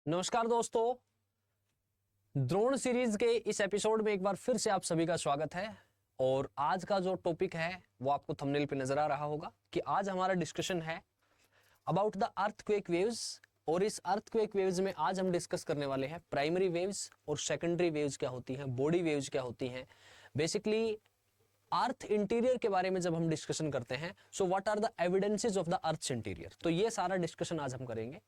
नमस्कार दोस्तों, द्रोण सीरीज के इस एपिसोड में एक बार फिर से आप सभी का स्वागत है। और आज का जो टॉपिक है वो आपको थंबनेल पे नजर आ रहा होगा कि आज हमारा डिस्कशन है अबाउट द अर्थक्वेक वेव्स। और इस अर्थक्वेक वेव्स में आज हम डिस्कस करने वाले हैं प्राइमरी वेव्स और सेकेंडरी वेव्स क्या होती हैं, बॉडी वेव्स क्या होती हैं। बेसिकली अर्थ इंटीरियर के बारे में जब हम डिस्कशन करते हैं, so what are the evidences of the earth interior, तो ये सारा डिस्कशन आज हम करेंगे।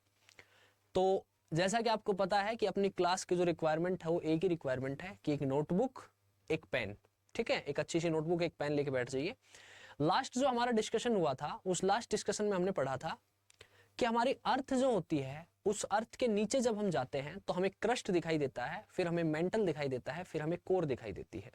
तो जैसा कि आपको पता है कि अपनी क्लास की जो रिक्वायरमेंट है वो एक ही रिक्वायरमेंट है कि एक नोटबुक, एक पेन, ठीक है, एक अच्छी सी नोटबुक, एक पेन लेके बैठ जाइए। लास्ट जो हमारा डिस्कशन हुआ था, उस लास्ट डिस्कशन में हमने पढ़ा था कि हमारी अर्थ जो होती है, उस अर्थ के नीचे जब हम जाते हैं तो हमें क्रस्ट दिखाई देता है, फिर हमें मेंटल दिखाई देता है, फिर हमें कोर दिखाई देती है।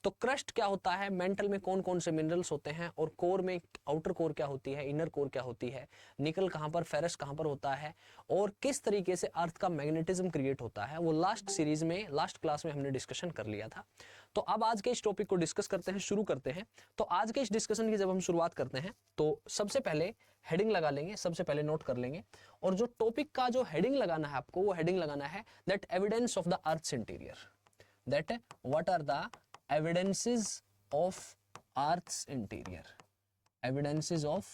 तो क्रस्ट क्या होता है, मेंटल में कौन कौन से मिनरल्स होते हैं, और कोर में आउटर कोर क्या होती है, इनर कोर क्या होती है, निकल कहां पर, फेरस कहां पर होता है, और किस तरीके से अर्थ का मैग्नेटिज्म क्रिएट होता है, वो लास्ट सीरीज में, लास्ट क्लास में हमने डिस्कशन कर लिया था। तो अब आज के इस टॉपिक को डिस्कस करते हैं, शुरू करते हैं। तो आज के इस डिस्कशन की जब हम शुरुआत करते हैं तो सबसे पहले हेडिंग लगा लेंगे, सबसे पहले नोट कर लेंगे। और जो टॉपिक का जो हेडिंग लगाना है आपको, वो हेडिंग लगाना है that evidence of the earth interior, that what are the evidences of Earth's interior, evidences of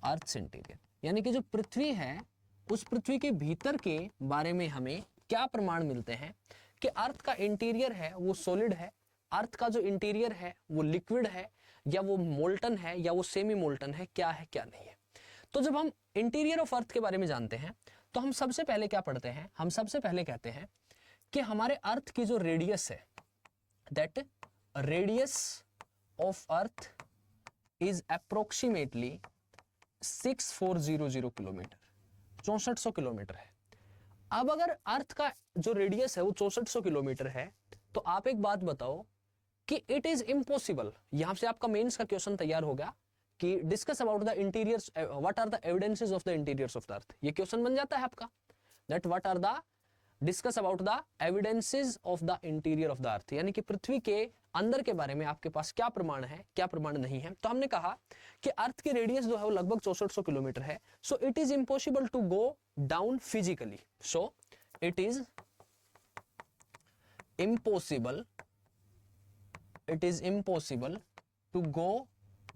Earth's interior, यानी कि जो पृथ्वी है उस पृथ्वी के भीतर के बारे में हमें क्या प्रमाण मिलते हैं कि अर्थ का इंटीरियर है वो सॉलिड है, अर्थ का जो इंटीरियर है वो लिक्विड है, या वो मोल्टन है, या वो सेमी मोल्टन है, क्या है क्या नहीं है। तो जब हम इंटीरियर ऑफ अर्थ के बारे में जानते हैं तो हम सबसे पहले क्या पढ़ते हैं, हम सबसे पहले कहते हैं कि हमारे अर्थ की जो रेडियस है, that radius of earth is approximately 6400 kilometre, 6400 kilometre है। अब अगर अर्थ का जो रेडियस है वो 6400 किलोमीटर है, तो आप एक बात बताओ कि इट इज इम्पॉसिबल, यहां से आपका मेंस का क्वेश्चन तैयार हो गया कि discuss about the interiors, what are the evidences of the interiors of the earth. ये क्वेश्चन बन जाता है आपका, that what are the discuss about the evidences of the interior of the earth, यानी कि पृथ्वी के अंदर के बारे में आपके पास क्या प्रमाण है, क्या प्रमाण नहीं है। तो हमने कहा कि अर्थ की रेडियस जो है वो लगभग 6400 किलोमीटर है। So it is impossible to go down physically, so it is impossible, it is impossible to go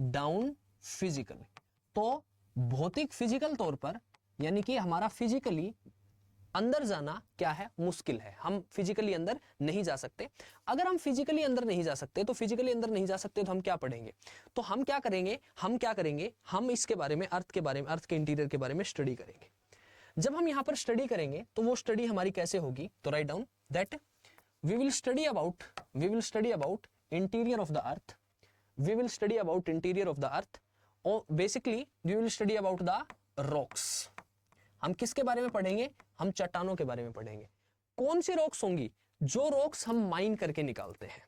down physically. तो भौतिक फिजिकल तौर पर, यानी कि हमारा फिजिकली अंदर जाना क्या है, मुश्किल है, हम फिजिकली अंदर नहीं जा सकते। अगर हम फिजिकली अंदर नहीं जा सकते तो फिजिकली अंदर नहीं जा सकते तो हम क्या पढ़ेंगे, तो हम क्या करेंगे, हम इसके बारे में, अर्थ के बारे में, अर्थ के इंटीरियर के बारे में स्टडी करेंगे। जब हम यहां पर स्टडी करेंगे तो वो स्टडी हमारी कैसे होगी, तो write down that we will study about interior of the earth, we will study about interior of the earth, और basically we will study about the rocks. हम किसके बारे में पढ़ेंगे, हम चट्टानों के बारे में पढ़ेंगे। कौन सी रॉक्स होंगी, जो रॉक्स हम माइन करके निकालते हैं,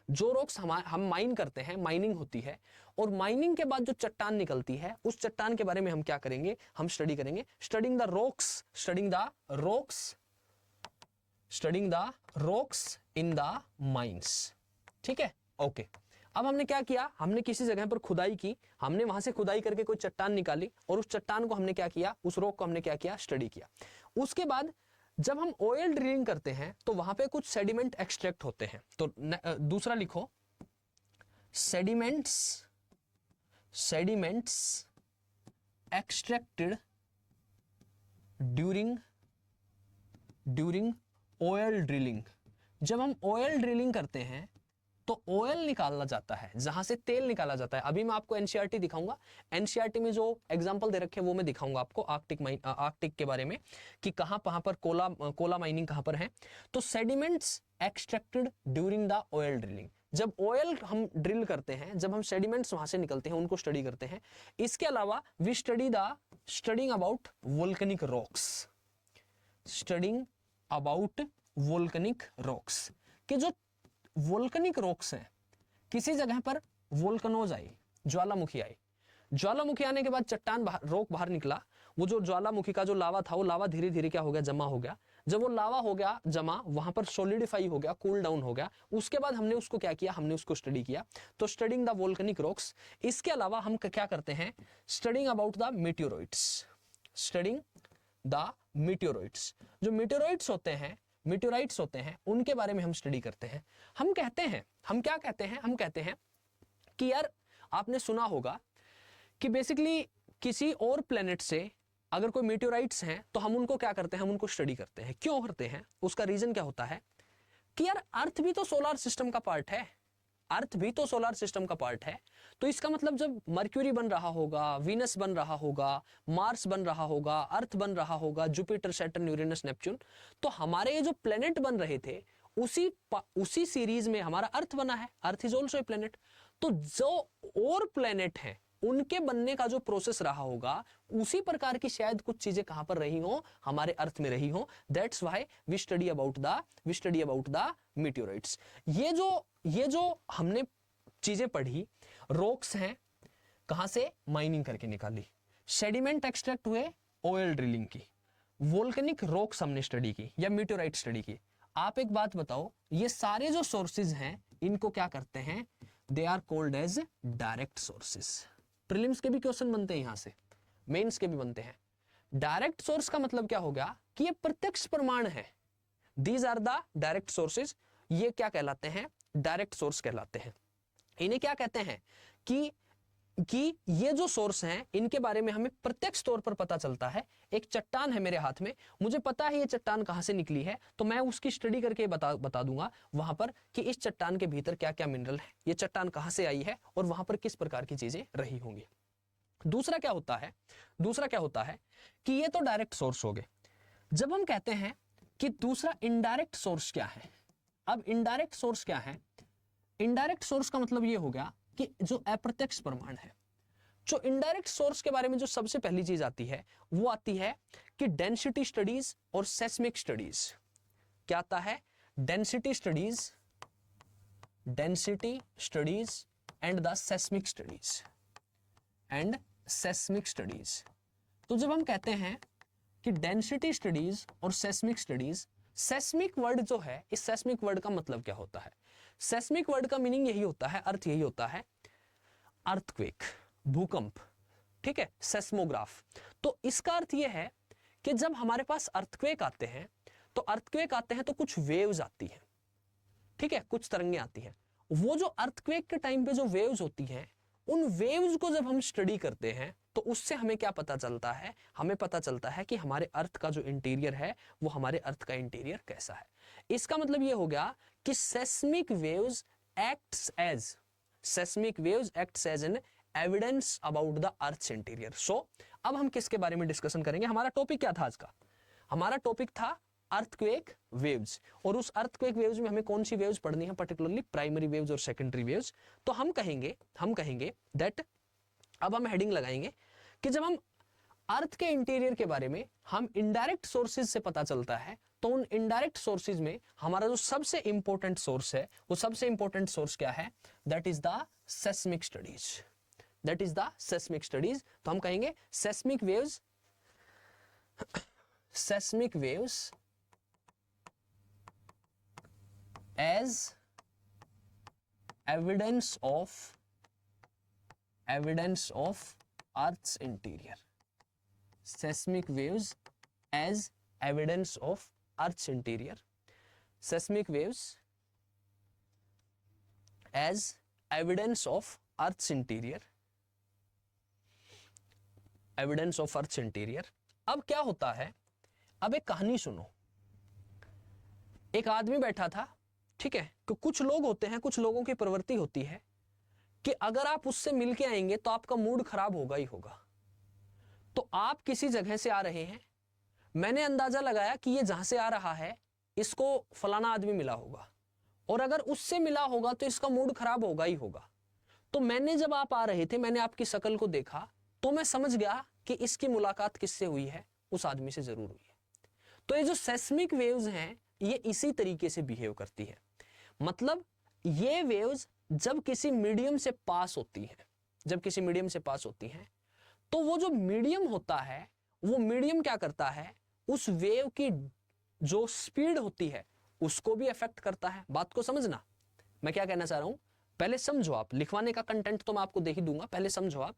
जो रॉक्स हम माइन करते हैं, माइनिंग होती है, और माइनिंग के बाद जो चट्टान निकलती है, उस चट्टान के बारे में हम क्या करेंगे, हम स्टडी करेंगे। Studying the rocks, studying the rocks in the mines, ठीक है, ओके। अब हमने क्या किया, हमने किसी जगह पर खुदाई की, हमने वहां से खुदाई करके कोई चट्टान निकाली, और उस चट्टान को हमने क्या किया, उस रॉक को हमने क्या किया, स्टडी किया। उसके बाद जब हम ऑयल ड्रिलिंग करते हैं तो वहां पे कुछ सेडिमेंट एक्सट्रैक्ट होते हैं। तो दूसरा लिखो, sediments extracted during oil drilling. जब हम ऑयल ड्रिलिंग करते हैं तो ऑयल निकाला जाता है, जहां से तेल निकाला जाता है। अभी मैं आपको एनसीईआरटी दिखाऊंगा, एनसीईआरटी में जो एग्जांपल दे रखे हैं वो मैं दिखाऊंगा आपको, आर्कटिक के बारे में कि कहां पर कोला माइनिंग कहां पर है। तो sediments extracted during the oil drilling, जब ऑयल हम ड्रिल करते हैं, जब हम सेडिमेंट्स वहां से निकलते हैं उनको स्टडी करते हैं। इसके अलावा we studying about volcanic rocks, studying about volcanic rocks, कि जो वोल्केनिक रॉक्स हैं, किसी जगह पर वोल्कनोज आई, ज्वालामुखी आई, ज्वालामुखी आने के बाद चट्टान रॉक बाहर निकला, वो जो ज्वालामुखी का जो लावा था वो लावा धीरे धीरे क्या हो गया, जमा हो गया। जब वो लावा हो गया जमा, वहां पर सॉलिडिफाई हो गया, कूल डाउन हो गया। उसके बाद हमने उसको क्या किया, हमने उसको स्टडी किया। तो स्टडिंग द वोल्केनिक रॉक्स। इसके अलावा हम क्या करते हैं, studying about the meteoroids, studying the meteorites. जो मीटियोराइट्स होते हैं उनके बारे में हम स्टडी करते हैं। हम क्या कहते हैं, हम कहते हैं कि यार आपने सुना होगा कि बेसिकली किसी और प्लेनेट से अगर कोई मीटियोराइट्स हैं तो हम उनको क्या करते हैं, हम उनको स्टडी करते हैं। क्यों करते हैं, उसका रीजन क्या होता है कि यार अर्थ भी तो सोलर सिस्टम का पार्ट है, अर्थ भी तो सोलर सिस्टम का पार्ट है। तो इसका मतलब जब मर्क्यूरी बन रहा होगा, वीनस बन रहा होगा, मार्स बन रहा होगा, अर्थ बन रहा होगा, जुपिटर, सैटर्न, यूरेनस, नेपच्यून, तो हमारे ये जो प्लेनेट बन रहे थे उसी सीरीज में हमारा अर्थ बना है। Earth is also a planet. तो जो और प्लेनेट है उनके बनने का जो प्रोसेस रहा होगा उसी प्रकार की शायद कुछ चीजें कहां पर रही हो, हमारे अर्थ में रही हो। That's why we study about the meteorites. ये जो हमने चीजें पढ़ी, रॉक्स हैं, कहां से, माइनिंग करके निकाली, सेडिमेंट एक्सट्रैक्ट हुए ऑयल ड्रिलिंग की, वोल्केनिक रॉक्स हमने स्टडी की या मीटियोराइट स्टडी की। आप एक बात बताओ, ये सारे जो सोर्सेज हैं इनको क्या करते हैं, they are called as direct sources. Prelims के भी क्वेश्चन बनते हैं यहां से, मेंस के भी बनते हैं। डायरेक्ट सोर्स का मतलब क्या हो गया कि ये प्रत्यक्ष प्रमाण है। These are the direct sources. ये क्या कहलाते हैं, डायरेक्ट सोर्स कहलाते हैं। इन्हें क्या कहते हैं कि ये जो सोर्स हैं इनके बारे में हमें प्रत्यक्ष तौर पर पता चलता है। एक चट्टान है मेरे हाथ में, मुझे पता है ये चट्टान कहां से निकली है, तो मैं उसकी स्टडी करके बता दूंगा वहां पर कि इस चट्टान के भीतर क्या क्या मिनरल है, ये चट्टान कहां से आई है और वहां पर किस प्रकार की चीजें रही होंगी। दूसरा क्या होता है कि ये तो डायरेक्ट सोर्स हो गए। जब हम कहते हैं कि दूसरा इनडायरेक्ट सोर्स क्या है, अब इनडायरेक्ट सोर्स क्या है, इनडायरेक्ट सोर्स का मतलब ये हो गया कि जो अप्रत्यक्ष प्रमाण है। जो इनडायरेक्ट सोर्स के बारे में जो सबसे पहली चीज आती है वो आती है कि डेंसिटी स्टडीज और सेस्मिक स्टडीज। क्या आता है, density studies and the seismic studies. तो जब हम कहते हैं कि डेंसिटी स्टडीज और सेस्मिक स्टडीज, सेस्मिक वर्ड जो है, इस सेस्मिक वर्ड का मतलब क्या होता है, सेस्मिक वर्ड का मीनिंग यही होता है, अर्थ यही होता है, अर्थक्वेक, भूकंप, ठीक है, सेस्मोग्राफ। तो इसका अर्थ यह है कि जब हमारे पास अर्थक्वेक आते हैं तो कुछ वेव्स आती हैं, ठीक है, कुछ तरंगें आती हैं। वो जो अर्थक्वेक के टाइम पे जो वेव्स होती हैं, उन वेव्स को जब हम स्टडी करते हैं तो उससे हमें क्या पता चलता है, हमें पता चलता है कि हमारे अर्थ का जो इंटीरियर है वो हमारे अर्थ का इंटीरियर कैसा है। इसका मतलब ये हो गया कि seismic waves acts as an evidence about the earth's interior. So अब हम किसके बारे में डिस्कशन करेंगे, हमारा टॉपिक क्या था आज का, हमारा टॉपिक था अर्थक्वेक वेव्स। और उस अर्थक्वेक वेव्स में हमें कौन सी वेव्स पढ़नी है, पर्टिकुलरली प्राइमरी वेव्स और सेकेंडरी वेव्स। तो हम कहेंगे दैट, अब हम हेडिंग लगाएंगे कि जब हम अर्थ के इंटीरियर के बारे में हम इनडायरेक्ट सोर्सेज से पता चलता है, तो उन इनडायरेक्ट सोर्सेज में हमारा जो सबसे इंपॉर्टेंट सोर्स है, वो सबसे इंपॉर्टेंट सोर्स क्या है, that is the seismic studies. तो हम कहेंगे seismic waves as evidence of earth's interior. Seismic waves as evidence of Earth's interior. Seismic waves as evidence of Earth's interior. Evidence of Earth's interior. अब क्या होता है, अब एक कहानी सुनो। एक आदमी बैठा था, ठीक है, कि कुछ लोग होते हैं, कुछ लोगों की प्रवृत्ति होती है कि अगर आप उससे मिलके आएंगे तो आपका मूड खराब होगा ही होगा। तो आप किसी जगह से आ रहे हैं, मैंने अंदाजा लगाया कि ये जहां से आ रहा है इसको फलाना आदमी मिला होगा, और अगर उससे मिला होगा तो इसका मूड खराब होगा ही होगा। तो मैंने जब आप आ रहे थे, मैंने आपकी शक्ल को देखा तो मैं समझ गया कि इसकी मुलाकात किससे हुई है, उस आदमी से जरूर हुई है। तो ये जो सेस्मिक वेव्स हैं ये इसी तरीके से बिहेव करती है। मतलब ये वेव्स जब किसी मीडियम से पास होती हैं, तो वो जो मीडियम होता है, वो मीडियम क्या करता है, उस वेव की जो स्पीड होती है उसको भी अफेक्ट करता है। बात को समझना, मैं क्या कहना चाह रहा हूं, पहले समझो आप, लिखवाने का कंटेंट तो मैं आपको दे ही दूंगा, पहले समझो आप।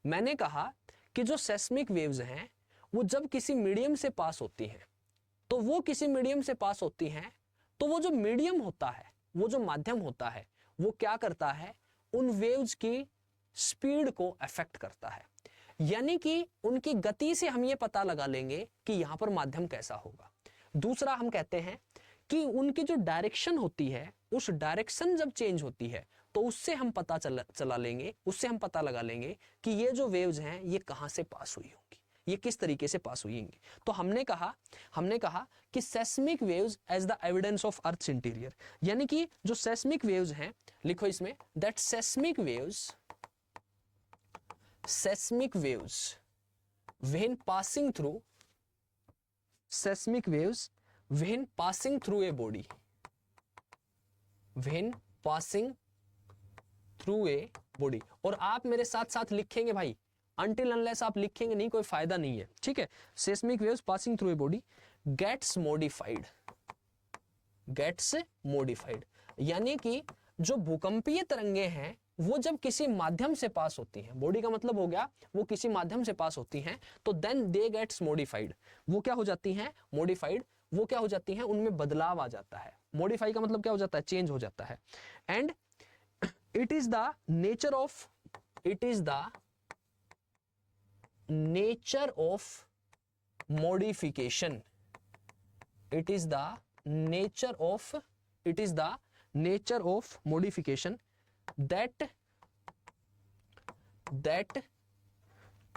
मैंने कहा कि जो सेस्मिक वेव्स हैं वो जब किसी मीडियम से पास होती हैं, तो वो किसी मीडियम से पास होती हैं, तो वो जो मीडियम होता है, वो जो माध्यम होता है, वो क्या करता है, उन वेव्स की स्पीड को अफेक्ट करता है। यानी कि उनकी गति से हम ये पता लगा लेंगे कि यहां पर माध्यम कैसा होगा। दूसरा हम कहते हैं कि उनकी जो डायरेक्शन होती है, उस डायरेक्शन जब चेंज होती है तो उससे हम पता चला लेंगे, उससे हम पता लगा लेंगे कि ये जो वेव्स हैं ये कहां से पास हुई होंगी, ये किस तरीके से पास हुई होंगी। तो हमने कहा कि seismic waves as the evidence of earth interior, यानी कि जो सेस्मिक वेव्स हैं, लिखो इसमें that seismic waves when passing through seismic waves when passing through a body, और आप मेरे साथ साथ लिखेंगे भाई, until unless आप लिखेंगे नहीं कोई फायदा नहीं है, ठीक है। seismic waves passing through a body gets modified, यानी कि जो भूकंपीय तरंगे हैं वो जब किसी माध्यम से पास होती हैं, बॉडी का मतलब हो गया वो किसी माध्यम से पास होती हैं, तो देन दे गेट्स मॉडिफाइड, वो क्या हो जाती हैं, मॉडिफाइड, वो क्या हो जाती हैं, उनमें बदलाव आ जाता है। मॉडिफाई का मतलब क्या हो जाता है, चेंज हो जाता है। And it is the nature of modification, it is the nature of modification that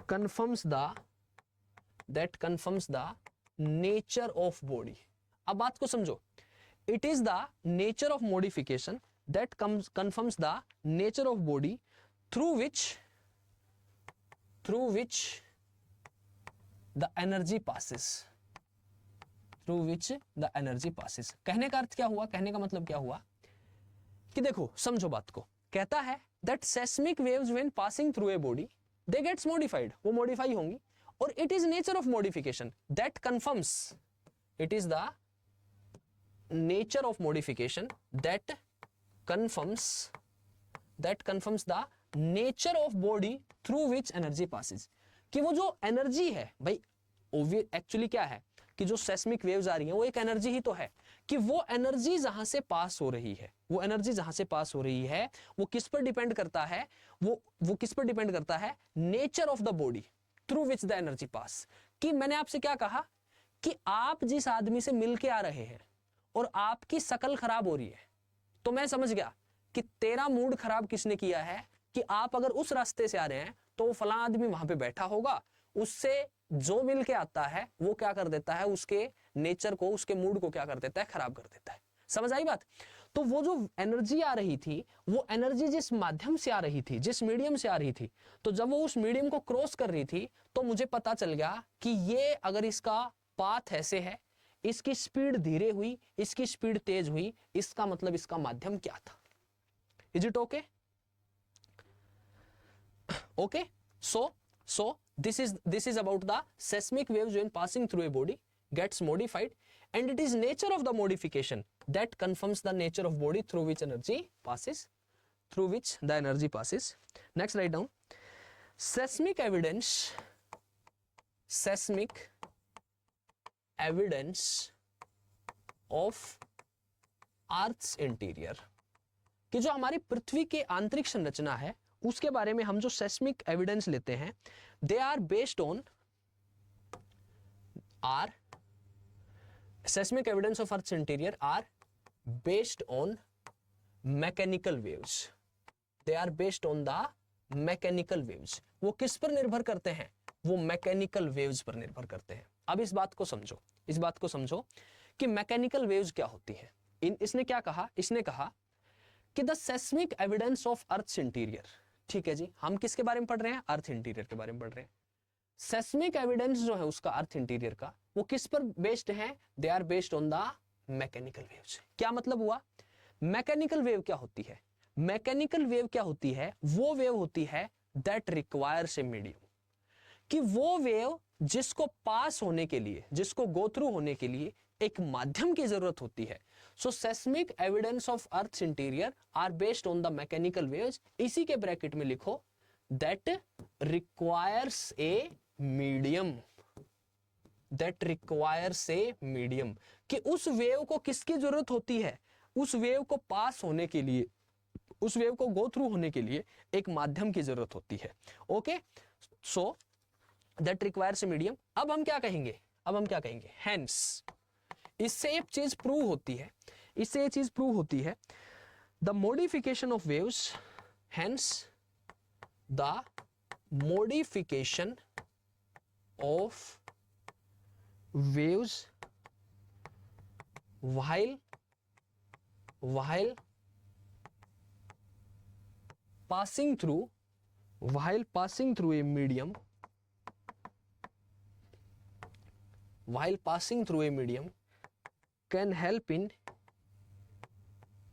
confirms the nature of body। अब बात को समझो, it is the nature of modification that confirms the nature of body through which the energy passes, कहने का अर्थ क्या हुआ, कहने का मतलब क्या हुआ कि देखो समझो बात को, कहता है that seismic waves when passing through a body they gets modified, वो modify होंगी, और it is nature of modification that confirms, it is the nature of modification that confirms the nature of body through which energy passes, कि वो जो energy है भाई, actually क्या है कि जो सेस्मिक वेव्स आ रही हैं वो एक एनर्जी ही तो है, कि वो एनर्जी जहां से पास हो रही है, वो किस पर डिपेंड करता है, वो किस पर डिपेंड करता है, nature of the body through which the energy pass. कि मैंने आपसे क्या कहा कि आप जिस आदमी से मिलके आ रहे हैं और आपकी शकल खराब हो रही है, तो मैं समझ गया कि तेरा मूड खराब किसने किया है, कि आप अगर उस रास्ते से आ रहे हैं तो वो फलां आदमी वहां पे बैठा होगा, उससे जो मिल के आता है वो क्या कर देता है, उसके नेचर को, उसके मूड को क्या कर देता है, खराब कर देता है। समझ आई बात। तो वो जो एनर्जी आ रही थी, वो एनर्जी जिस माध्यम से आ रही थी, जिस मीडियम से आ रही थी, तो जब वो उस मीडियम को क्रॉस कर रही थी तो मुझे पता चल गया कि ये अगर इसका पाथ ऐसे है, इसकी स्पीड धीरे हुई, इसकी स्पीड तेज हुई, इसका मतलब इसका माध्यम क्या था। Is it okay? Okay, so this is about the seismic waves when passing through a body gets modified, and it is nature of the modification that confirms the nature of body through which the energy passes. Next, write down seismic evidence of Earth's interior, कि जो हमारी पृथ्वी के आंतरिक संरचना है उसके बारे में हम जो सेस्मिक एविडेंस लेते हैं, they are based on seismic evidence of Earth's interior are based on mechanical waves. They are based on the mechanical waves. वो किस पर निर्भर करते हैं, वो मैकेनिकल वेव्स पर निर्भर करते हैं। अब इस बात को समझो कि मैकेनिकल वेव्स क्या होती हैं। इसने क्या कहा, इसने कहा कि the seismic evidence of earth's interior, ठीक है जी, हम किसके बारे में पढ़ रहे हैं, अर्थ इंटीरियर के बारे में पढ़ रहे हैं। सेस्मिक एविडेंस जो है उसका अर्थ इंटीरियर का, वो किस पर बेस्ड है, they are based on the mechanical waves. क्या मतलब हुआ, मैकेनिकल वेव क्या होती है, मैकेनिकल वेव क्या होती है, वो वेव होती है दैट रिक्वायर्स ए मीडियम, कि वो वेव जिसको पास होने के लिए, जिसको गो थ्रू होने के लिए एक माध्यम की जरूरत होती है। So seismic evidence of earth interior are based on the mechanical waves, इसी के ब्रैकेट में लिखो that requires a medium, that requires a medium, कि उस वेव को किसकी जरूरत होती है, उस वेव को पास होने के लिए, उस वेव को गो थ्रू होने के लिए एक माध्यम की जरूरत होती है। Okay, so that requires a medium. अब हम क्या कहेंगे, अब हम क्या कहेंगे, हेंस, इससे एक चीज प्रूव होती है, इससे एक चीज प्रूव होती है, the modification of waves, hence the modification of waves while passing through a medium, can help in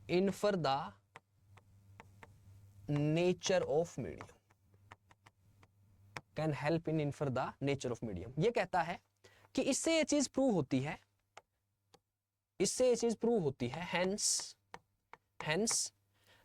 infer the nature of medium, can help in infer the nature of medium। ये कहता है कि इससे ये चीज prove होती है, इससे ये चीज प्रूव होती है, hence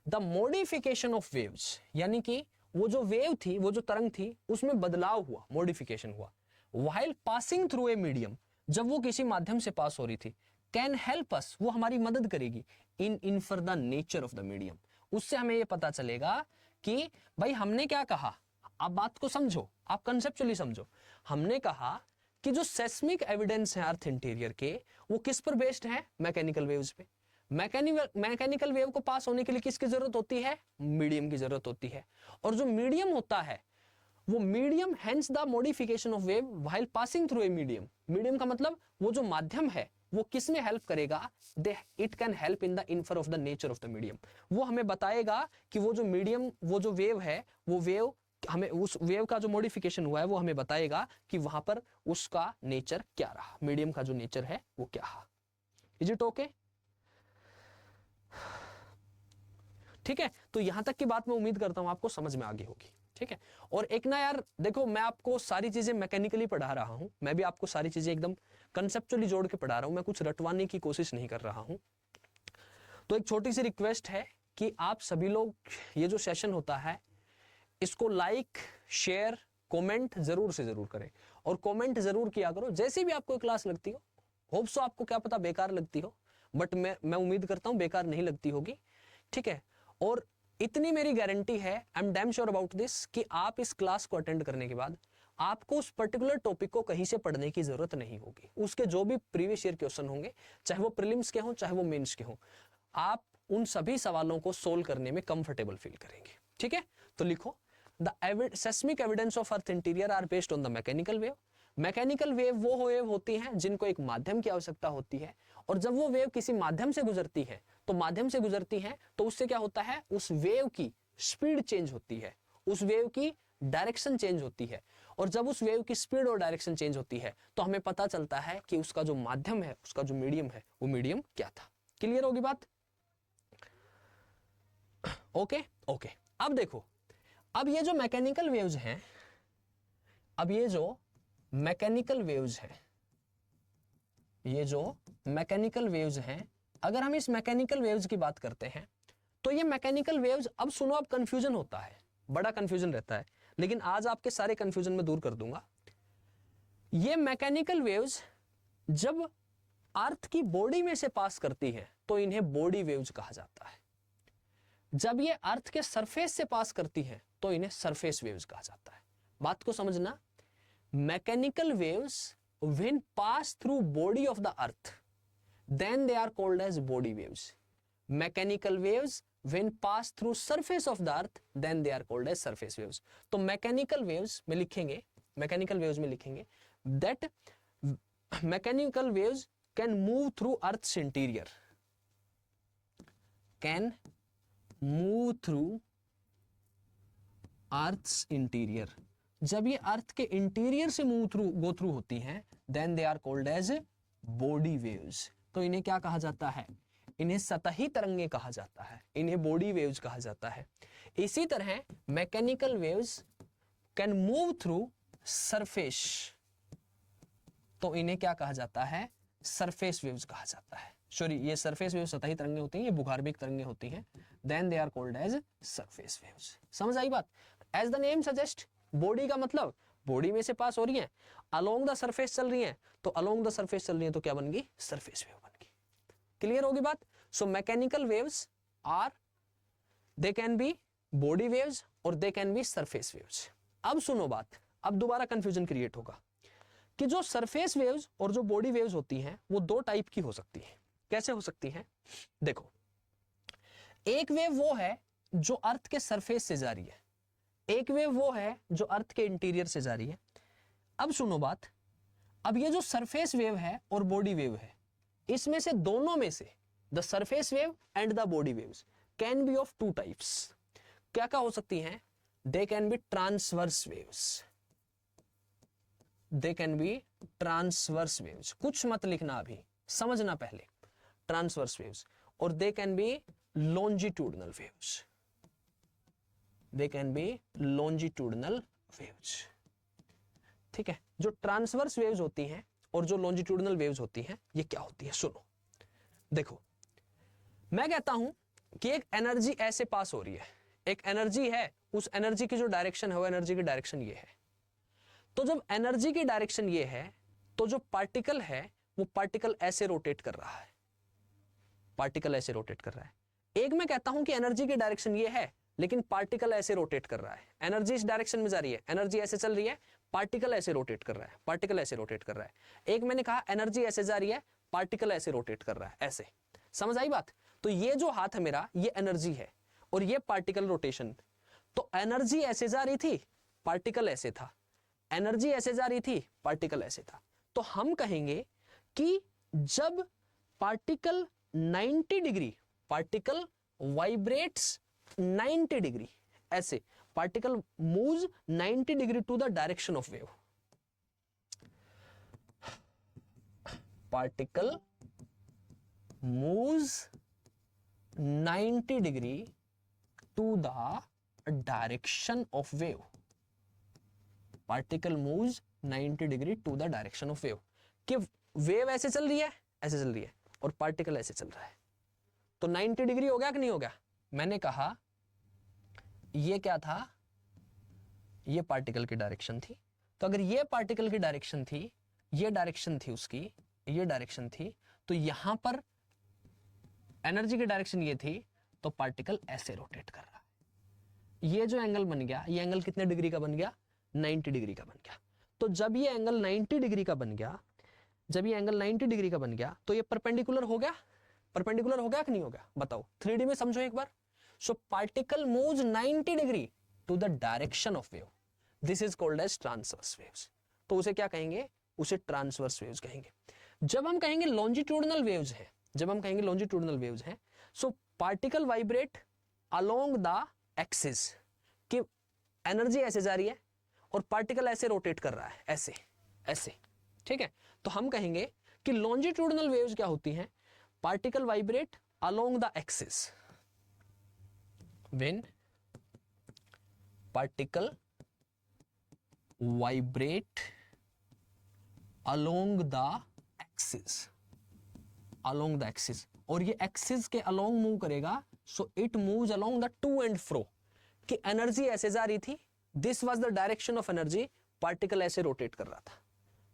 the modification of waves, यानी कि वो जो वेव थी, वो जो तरंग थी, उसमें बदलाव हुआ, मॉडिफिकेशन हुआ, while passing through a medium, जब वो किसी माध्यम से पास हो रही थी, कैन हेल्प अस, वो हमारी मदद करेगी, in infer the nature of the medium, उससे हमें ये पता चलेगा कि भाई हमने क्या कहा, आप बात को समझो, आप कंसेप्चुअली समझो, हमने कहा कि जो सेस्मिक एविडेंस है अर्थ इंटीरियर के, वो किस पर बेस्ड है, मैकेनिकल वेव्स पे। मैकेनिकल वेव को पास होने के लिए किसकी जरूरत होती है, मीडियम की जरूरत होती है, और जो मीडियम होता है वो medium, hence the modification of wave while passing through a medium, medium का मतलब वो जो माध्यम है वो किस में हेल्प करेगा, it can help in the infer of the nature of the medium, वो हमें बताएगा कि वो जो मीडियम, वो जो वेव है, वो वेव हमें, उस वेव का जो मॉडिफिकेशन हुआ है वो हमें बताएगा कि वहां पर उसका नेचर क्या रहा, मीडियम का जो नेचर है वो क्या रहा। Is it okay? ठीक है, तो यहां तक की बात मैं उम्मीद करता हूं आपको समझ में आ गई होगी। ठीक है, और एक ना यार देखो, मैं आपको सारी चीजें मैकेनिकली पढ़ा रहा हूं, मैं भी आपको सारी चीजें एकदम कंसेप्चुअली जोड़ के पढ़ा रहा हूं, मैं कुछ रटवाने की कोशिश नहीं कर रहा हूं। तो एक छोटी सी रिक्वेस्ट है कि आप सभी लोग ये जो सेशन होता है इसको लाइक, शेयर, कमेंट जरूर से जरूर करें, और कमेंट जरूर किया करो जैसे भी आपको क्लास लगती हो। होप सो आपको क्या पता बेकार लगती हो, बट मैं उम्मीद करता हूं बेकार नहीं लगती होगी। ठीक है, और इतनी मेरी गारंटी है, I am damn sure about this, कि आप इस क्लास को अटेंड करने के बाद आपको उस पर्टिकुलर टॉपिक को कहीं से पढ़ने की जरूरत नहीं होगी। उसके जो भी प्रीवियस ईयर क्वेश्चन होंगे, चाहे वो प्रीलिम्स के हों चाहे वो मेंस के हों, आप उन सभी सवालों को सोल्व करने में कंफर्टेबल फील करेंगे। ठीक है, तो लिखो, the seismic evidence of earth interior are based on the mechanical wave. Mechanical wave वो वेव होती हैं जिनको एक माध्यम की आवश्यकता होती है, और जब वो वेव किसी माध्यम से गुजरती है, तो माध्यम से गुजरती है तो उससे क्या होता है, उस वेव की स्पीड चेंज होती है, उस वेव की डायरेक्शन चेंज होती है, और जब उस वेव की स्पीड और डायरेक्शन चेंज होती है तो हमें पता चलता है कि उसका जो माध्यम है, उसका जो मीडियम है, वो मीडियम क्या था। क्लियर होगी बात? ओके ओके, अब देखो, अब ये जो मैकेनिकल वेव्स हैं, अब ये जो मैकेनिकल वेव्स हैं, ये जो मैकेनिकल वेव्स हैं, अगर हम इस मैकेनिकल वेव्स की बात करते हैं तो ये मैकेनिकल वेव्स, अब सुनो, अब कंफ्यूजन होता है, बड़ा कंफ्यूजन रहता है, लेकिन आज आपके सारे कंफ्यूजन में दूर कर दूंगा। ये मैकेनिकल वेव्स जब अर्थ की बॉडी में से पास करती हैं तो इन्हें बॉडी वेव्स कहा जाता है। जब ये अर्थ के सरफेस से पास करती हैं तो इन्हें सरफेस वेव्स कहा जाता है। बात को समझना, mechanical waves when pass through body of the earth then they are called as body waves. Mechanical waves when pass through surface of the earth then they are called as surface waves. तो mechanical waves में लिखेंगे, mechanical waves में लिखेंगे that mechanical waves can move through earth's interior, can move through earth's interior। जब ये अर्थ के interior से go through होती हैं then they are called as body waves। तो इन्हें क्या कहा जाता है, इन्हें सतही तरंगे कहा जाता है, इन्हें बॉडी वेव्स कहा जाता है। इसी तरह mechanical waves can move through surface, तो इन्हें क्या कहा जाता है, सरफेस वेव्स कहा जाता है। सॉरी, ये सरफेस वेव्स सतही तरंगे होती हैं, ये भूगर्भिक तरंगे होती हैं, then they are called as surface waves. समझ आई बात? As the name suggest, body का मतलब बॉडी में से पास हो रही है, अलोंग द सरफेस चल रही है, तो अलोंग द सरफेस चल रही है तो क्या बन गई, सरफेस वेव बन गई। क्लियर होगी बात। So mechanical waves are, they can be body waves और they can be surface waves. अब सुनो बात, अब दोबारा कंफ्यूजन क्रिएट होगा कि जो सरफेस वेव्स और जो बॉडी वेव्स होती हैं वो दो टाइप की हो सकती हैं। कैसे हो सकती हैं, देखो, एक वेव वो है जो अर्थ के सरफेस से जा रही है, एक वेव वो है जो अर्थ के इंटीरियर से जा रही है। अब सुनो बात, अब ये जो सरफेस वेव है और बॉडी वेव है, इसमें से दोनों में से the surface wave and the body waves can be of two types. क्या क्या हो सकती हैं, दे can B transverse waves, they can B transverse waves, कुछ मत लिखना अभी, समझना पहले, ट्रांसवर्स वेव्स, और they can B longitudinal waves, they can B longitudinal waves. ठीक है, जो ट्रांसवर्स वेव्स होती हैं और जो लॉन्जिट्यूडनल वेव्स होती हैं ये क्या होती है, सुनो। देखो, मैं कहता हूं कि एक एनर्जी ऐसे पास हो रही है, एक एनर्जी है, उस एनर्जी की जो डायरेक्शन है वो एनर्जी की डायरेक्शन ये है। तो जब एनर्जी की डायरेक्शन ये है तो जो पार्टिकल है वो पार्टिकल ऐसे रोटेट कर रहा है, पार्टिकल ऐसे रोटेट कर रहा है। एक मैं कहता हूं कि एनर्जी की डायरेक्शन ये है लेकिन पार्टिकल ऐसे रोटेट कर रहा है, एनर्जी इस डायरेक्शन में जा रही है, एनर्जी ऐसे चल रही है, पार्टिकल ऐसे रोटेट कर रहा है, पार्टिकल ऐसे रोटेट कर रहा है। एक मैंने कहा एनर्जी ऐसे जा रही है, पार्टिकल ऐसे रोटेट कर रहा है, ऐसे। समझ आई बात। तो ये जो हाथ है मेरा ये एनर्जी है और ये पार्टिकल रोटेशन। तो एनर्जी ऐसे जा रही थी, पार्टिकल ऐसे था, एनर्जी ऐसे जा रही थी, पार्टिकल ऐसे था। तो हम कहेंगे कि जब particle 90 degree, particle vibrates 90 degree, ऐसे particle moves 90 degree to the direction of wave, particle moves 90 degree to the direction of wave, particle moves 90 degree to the direction of wave. कि वेव ऐसे चल रही है, ऐसे चल रही है, और पार्टिकल ऐसे चल रहा है, तो 90 डिग्री हो गया कि नहीं हो गया। मैंने कहा ये क्या था, ये पार्टिकल की डायरेक्शन थी। तो अगर ये पार्टिकल की डायरेक्शन थी, ये डायरेक्शन थी उसकी, ये डायरेक्शन थी, तो यहां पर एनर्जी की डायरेक्शन ये थी, तो पार्टिकल ऐसे रोटेट कर रहा है। ये जो एंगल बन गया, ये एंगल कितने डिग्री का बन गया, 90 डिग्री का बन गया। तो जब ये एंगल 90 डिग्री का बन गया, जब ये एंगल 90 डिग्री का बन गया, तो ये परपेंडिकुलर हो गया, परपेंडिकुलर हो गया कि नहीं हो गया, बताओ 3D में समझो एक बार। So particle moves 90 degree to the direction of wave, this is called as transverse waves. तो उसे क्या कहेंगे, उसे ट्रांसवर्स वेव्स कहेंगे। जब हम कहेंगे लॉन्जिट्यूडनल वेव्स हैं, जब हम कहेंगे लॉन्जिट्यूडनल वेव्स हैं, so particle vibrate along the axis, कि एनर्जी ऐसे जा रही है और पार्टिकल ऐसे रोटेट कर रहा है, ऐसे ऐसे। ठीक है, तो हम कहेंगे कि लॉन्जिट्यूडनल वेव्स क्या होती हैं, particle vibrate along the axis, when particle vibrate along the axis, along the axis, और ये एक्सिस के अलोंग मूव करेगा, so it moves along the two and फ्रो, कि एनर्जी ऐसे जा रही थी, this was the direction of energy, particle ऐसे रोटेट कर रहा था,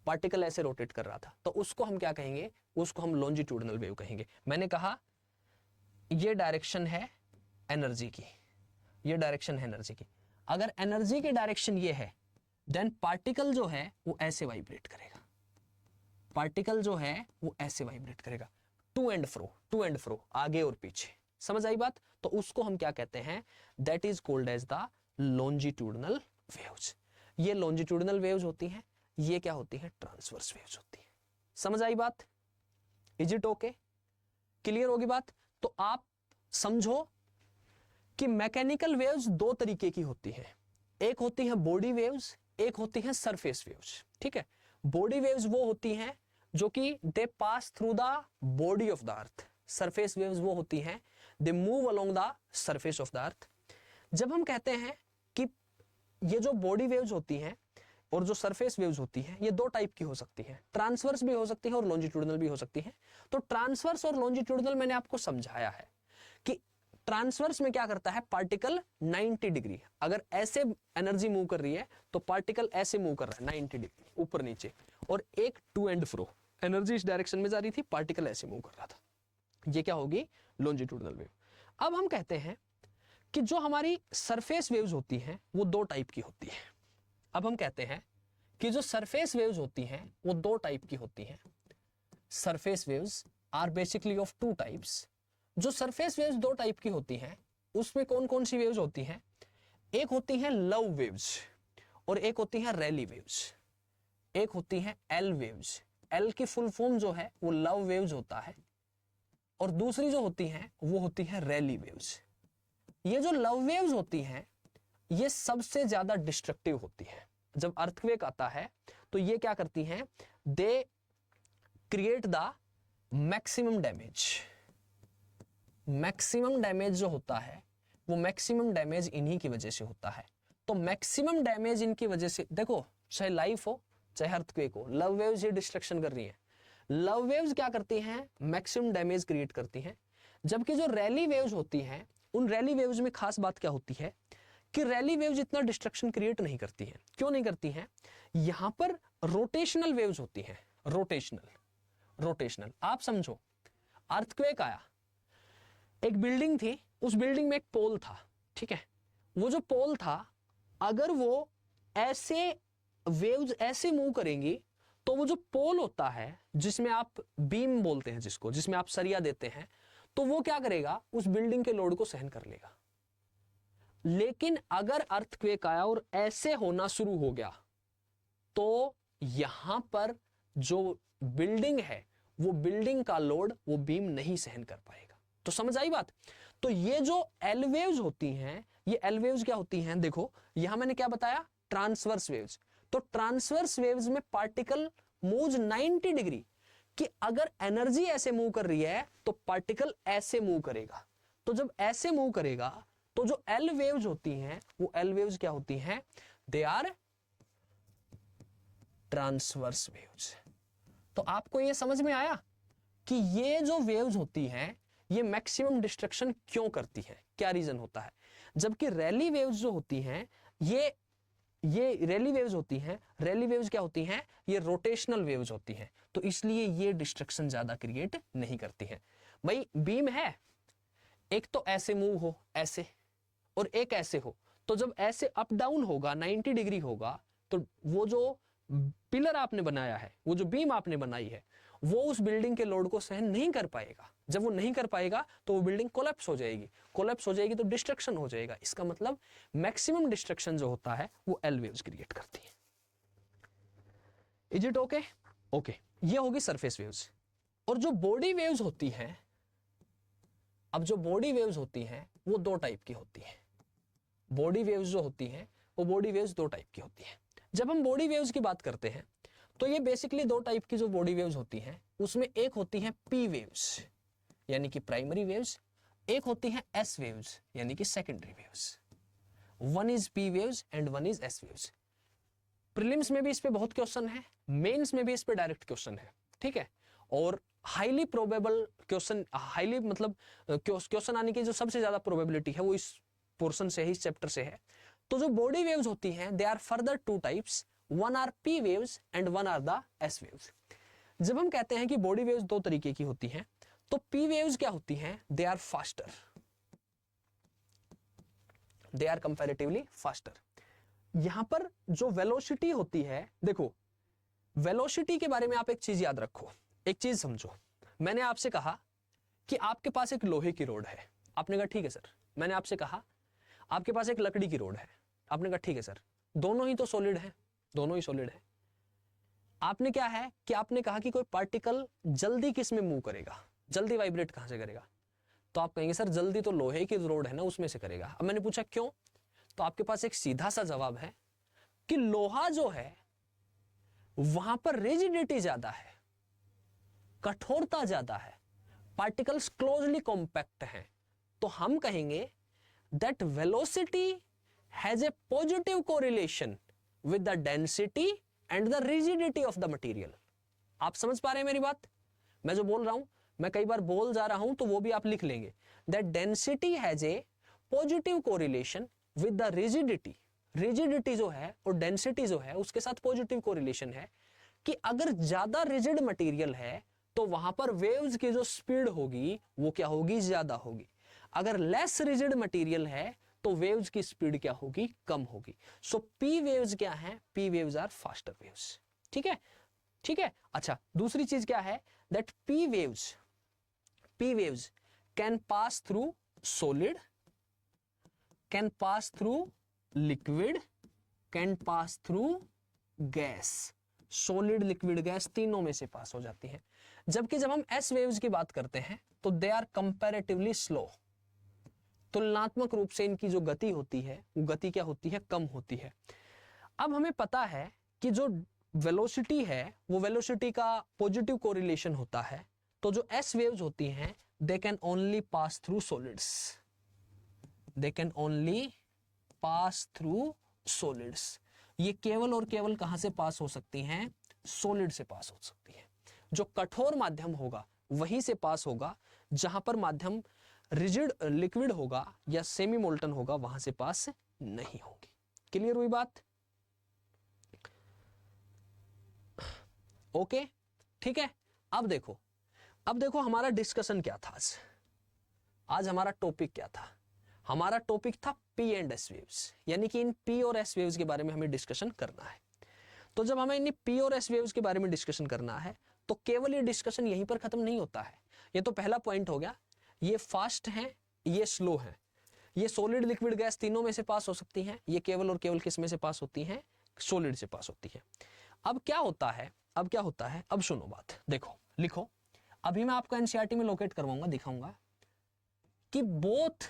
पार्टिकल ऐसे रोटेट कर रहा था, तो उसको हम क्या कहेंगे, उसको हम लॉन्जिट्यूडनल वेव कहेंगे। मैंने कहा ये डायरेक्शन है एनर्जी की, ये डायरेक्शन है एनर्जी की। अगर एनर्जी की डायरेक्शन ये है, देन पार्टिकल जो है वो ऐसे वाइब्रेट करेगा, पार्टिकल जो है वो ऐसे वाइब्रेट करेगा, to and fro, to and fro, आगे और पीछे। समझ आई बात। तो उसको हम क्या कहते हैं, that is called as the longitudinal waves. ये लॉन्जिट्यूडनल वेव्स होती हैं, ये क्या होती है, ट्रांसवर्स वेव्स होती है। समझ आई बात, इज इट ओके, क्लियर होगी बात। तो आप समझो कि मैकेनिकल वेव्स दो तरीके की होती हैं, एक होती है बॉडी वेव्स, एक होती है सरफेस वेव्स। ठीक है, बॉडी वेव्स वो होती हैं जो कि they pass through the body of the earth, surface waves वो होती हैं they move along the surface of the earth. जब हम कहते हैं कि ये जो बॉडी वेव्स होती हैं और जो सरफेस वेव्स होती हैं, ये दो टाइप की हो सकती हैं, ट्रांसवर्स भी हो सकती है और लॉन्जिट्यूडनल भी हो सकती है। तो ट्रांसवर्स और लॉन्जिट्यूडनल मैंने आपको समझाया है कि ट्रांसवर्स में क्या करता है, पार्टिकल 90 डिग्री, अगर ऐसे एनर्जी मूव कर रही है तो पार्टिकल ऐसे मूव कर रहा है 90 डिग्री ऊपर नीचे, और एक टू एंड फ्रो, एनर्जी इस डायरेक्शन में जा रही थी, पार्टिकल ऐसे मूव कर रहा था, ये क्या होगी, लॉन्जिट्यूडनल वेव। अब हम कहते हैं कि जो हमारी सरफेस वेव्स होती हैं वो दो टाइप की होती है। अब हम कहते हैं कि जो सरफेस वेव्स होती हैं वो दो टाइप की होती हैं। Surface waves are basically of two types. जो सरफेस वेव्स दो टाइप की होती हैं उसमें कौन कौन सी वेव्स होती हैं, एक होती हैं लव वेव्स और एक होती हैं रैली वेव्स, एक होती हैं एल वेव्स। एल की फुल फॉर्म जो है वो लव वेव्स होता है, और दूसरी जो होती हैं वो होती है रैली वेव्स। ये जो लव वेव्स होती हैं ये सबसे ज्यादा डिस्ट्रक्टिव होती है। जब अर्थक्वेक आता है तो ये क्या करती हैं, they create the maximum damage. Maximum damage जो होता है वो मैक्सिमम डैमेज इन्हीं की वजह से होता है। तो मैक्सिमम डैमेज इनकी वजह से, देखो चाहे लाइफ हो चाहे अर्थक्वेक हो, लव वेव्स ये डिस्ट्रक्शन कर रही हैं। लव वेव्स क्या करती हैं, मैक्सिमम डैमेज क्रिएट करती हैं। जबकि जो रैली वेव्स होती हैं, उन रैली वेव्स में खास बात क्या होती है कि रैली वेव्स इतना डिस्ट्रक्शन क्रिएट नहीं करती हैं। क्यों नहीं करती हैं, यहां पर रोटेशनल वेव्स होती हैं। रोटेशनल आप समझो, अर्थक्वेक आया, एक बिल्डिंग थी, उस बिल्डिंग में एक पोल था, ठीक है, वो जो पोल था अगर वो ऐसे वेव्स ऐसे मूव करेंगी तो वो जो पोल होता है जिसमें आप बीम बोलते हैं, जिसमें आप सरिया देते हैं, तो वो क्या करेगा, उस बिल्डिंग के लोड को सहन कर लेगा। लेकिन अगर अर्थक्वेक आया और ऐसे होना शुरू हो गया तो यहां पर जो बिल्डिंग है वो बिल्डिंग का लोड वो बीम नहीं सहन कर पाएगा। तो समझ आई बात। तो ये जो एल वेव्स होती हैं, ये एल वेव्स क्या होती हैं, देखो यहां मैंने क्या बताया, ट्रांसवर्स वेव्स। तो ट्रांसवर्स वेव्स में पार्टिकल मूव्स 90 डिग्री, कि अगर एनर्जी ऐसे मूव कर रही है तो पार्टिकल ऐसे मूव करेगा। तो जब ऐसे मूव करेगा तो जो एल वेव्स होती हैं वो एल वेव्स क्या होती हैं, दे आर ट्रांसवर्स वेव्स। तो आपको ये समझ में आया कि ये जो वेव्स होती हैं ये मैक्सिमम डिस्ट्रक्शन क्यों करती हैं, क्या रीजन होता है। जबकि रैली वेव्स जो होती हैं ये रैली वेव्स होती हैं, रैली वेव्स क्या होती हैं, ये रोटेशनल वेव्स होती हैं, तो इसलिए ये डिस्ट्रक्शन ज्यादा क्रिएट नहीं करती हैं। भाई बीम है, एक तो ऐसे मूव हो ऐसे और एक ऐसे हो, तो जब ऐसे अप डाउन होगा 90 डिग्री होगा तो वो जो पिलर आपने बनाया है, वो जो बीम आपने बनाई है, वो उस बिल्डिंग के लोड को सहन नहीं कर पाएगा। जब वो नहीं कर पाएगा तो वो बिल्डिंग कोलैप्स हो जाएगी, कोलैप्स हो जाएगी तो डिस्ट्रक्शन हो जाएगा। इसका मतलब मैक्सिमम डिस्ट्रक्शन जो होता है वो एल वेव्स क्रिएट करती है। Is it okay? ओके, ये होगी सरफेस वेव्स। और जो बॉडी वेव्स होती हैं, अब जो बॉडी वेव्स होती हैं वो दो टाइप की होती हैं। बॉडी वेव्स जो होती हैं वो बॉडी वेव्स दो टाइप की होती हैं। जब हम बॉडी वेव्स की बात करते हैं तो ये बेसिकली दो टाइप की जो बॉडी वेव्स होती हैं उसमें एक होती है पी वेव्स यानी कि प्राइमरी वेव्स, एक होती है एस वेव्स यानी कि secondary waves. One is P waves and one is S waves. Prelims में भी इस पे बहुत क्वेश्चन है, मेंस में भी इस पे डायरेक्ट क्वेश्चन है, ठीक है। और हाईली प्रोबेबल क्वेश्चन, हाईली मतलब क्वेश्चन आने की जो सबसे ज्यादा प्रोबेबिलिटी है वो इस पोर्शन से है, इस चैप्टर से है। तो जो बॉडी वेव्स होती हैं they are further two types, one are P waves and one are the S waves. जब हम कहते हैं कि बॉडी वेव्स दो तरीके की होती हैं तो पी वेव्स क्या होती हैं, they are faster, they are comparatively faster. यहां पर जो वेलोसिटी होती है, देखो वेलोसिटी के बारे में आप एक चीज याद रखो, एक चीज समझो। मैंने आपसे कहा कि आपके पास एक लोहे की रोड है, आपने कहा ठीक है सर। मैंने आपसे कहा आपके पास एक लकड़ी की रोड है, आपने कहा ठीक है सर। दोनों ही तो सॉलिड हैं, दोनों ही सॉलिड हैं। आपने क्या है कि आपने कहा कि कोई पार्टिकल जल्दी किस में मूव करेगा, जल्दी वाइब्रेट कहां से करेगा, तो आप कहेंगे सर जल्दी तो लोहे की रोड है ना उसमें से करेगा। अब मैंने पूछा क्यों, तो आपके पास एक सीधा सा जवाब है कि लोहा जो है वहां पर रिजिडिटी ज्यादा है, कठोरता ज्यादा है, पार्टिकल्स क्लोजली कॉम्पैक्ट हैं। तो हम कहेंगे that velocity has a positive correlation with the density and the rigidity of the material. आप समझ पा रहे हैं मेरी बात? मैं जो बोल रहा हूं मैं कई बार बोल जा रहा हूं तो वो भी आप लिख लेंगे, that density has a positive correlation with the rigidity. Rigidity जो है और डेंसिटी जो है उसके साथ पॉजिटिव कोरिलेशन है, कि अगर ज्यादा रिजिड मटेरियल है तो वहां पर वेव्स की जो स्पीड होगी वो क्या होगी, ज्यादा होगी। अगर लेस रिजिड मटेरियल है तो वेव्स की स्पीड क्या होगी, कम होगी। सो पी वेव्स क्या है, P waves are faster waves. ठीक है, ठीक है। अच्छा, दूसरी चीज क्या है, that P waves can pass through solid, can pass through liquid, can pass through gas. Solid, liquid, gas तीनों में से पास हो जाती है। जबकि जब हम एस वेव्स की बात करते हैं तो दे आर कंपैरेटिवली स्लो, तुलनात्मक रूप से इनकी जो गति होती है वो गति क्या होती है, कम होती है। अब हमें पता है कि जो वेलोसिटी है वो वेलोसिटी का पॉजिटिव कोरिलेशन होता है, तो जो एस वेव्स होती हैं they can only pass through solids, they can only pass through solids. ये केवल और केवल कहां से पास हो सकती हैं, सॉलिड से पास हो सकती है। जो कठोर माध्यम होगा वहीं से पास होगा, जहां पर माध्यम रिजिड लिक्विड होगा या सेमी मोल्टन होगा वहां से पास नहीं होगी। क्लियर हुई बात? ओके, ठीक है। अब देखो हमारा डिस्कशन क्या था आज हमारा टॉपिक क्या था? हमारा टॉपिक था पी एंड एस वेव्स, यानी कि इन पी और एस वेव्स के बारे में हमें डिस्कशन करना है। तो जब हमें इन पी और एस वेव्स के बारे में डिस्कशन करना है तो केवल ये डिस्कशन यहीं पर खत्म नहीं होता है। ये तो पहला पॉइंट हो गया, ये फास्ट हैं, ये स्लो हैं, ये सॉलिड, लिक्विड, गैस तीनों में से पास हो सकती हैं। ये केवल और केवल किस में से पास होती हैं, सॉलिड से पास होती है। अब क्या होता है, अब सुनो बात, देखो लिखो। अभी मैं आपको एनसीईआरटी में लोकेट करवाऊंगा, दिखाऊंगा कि both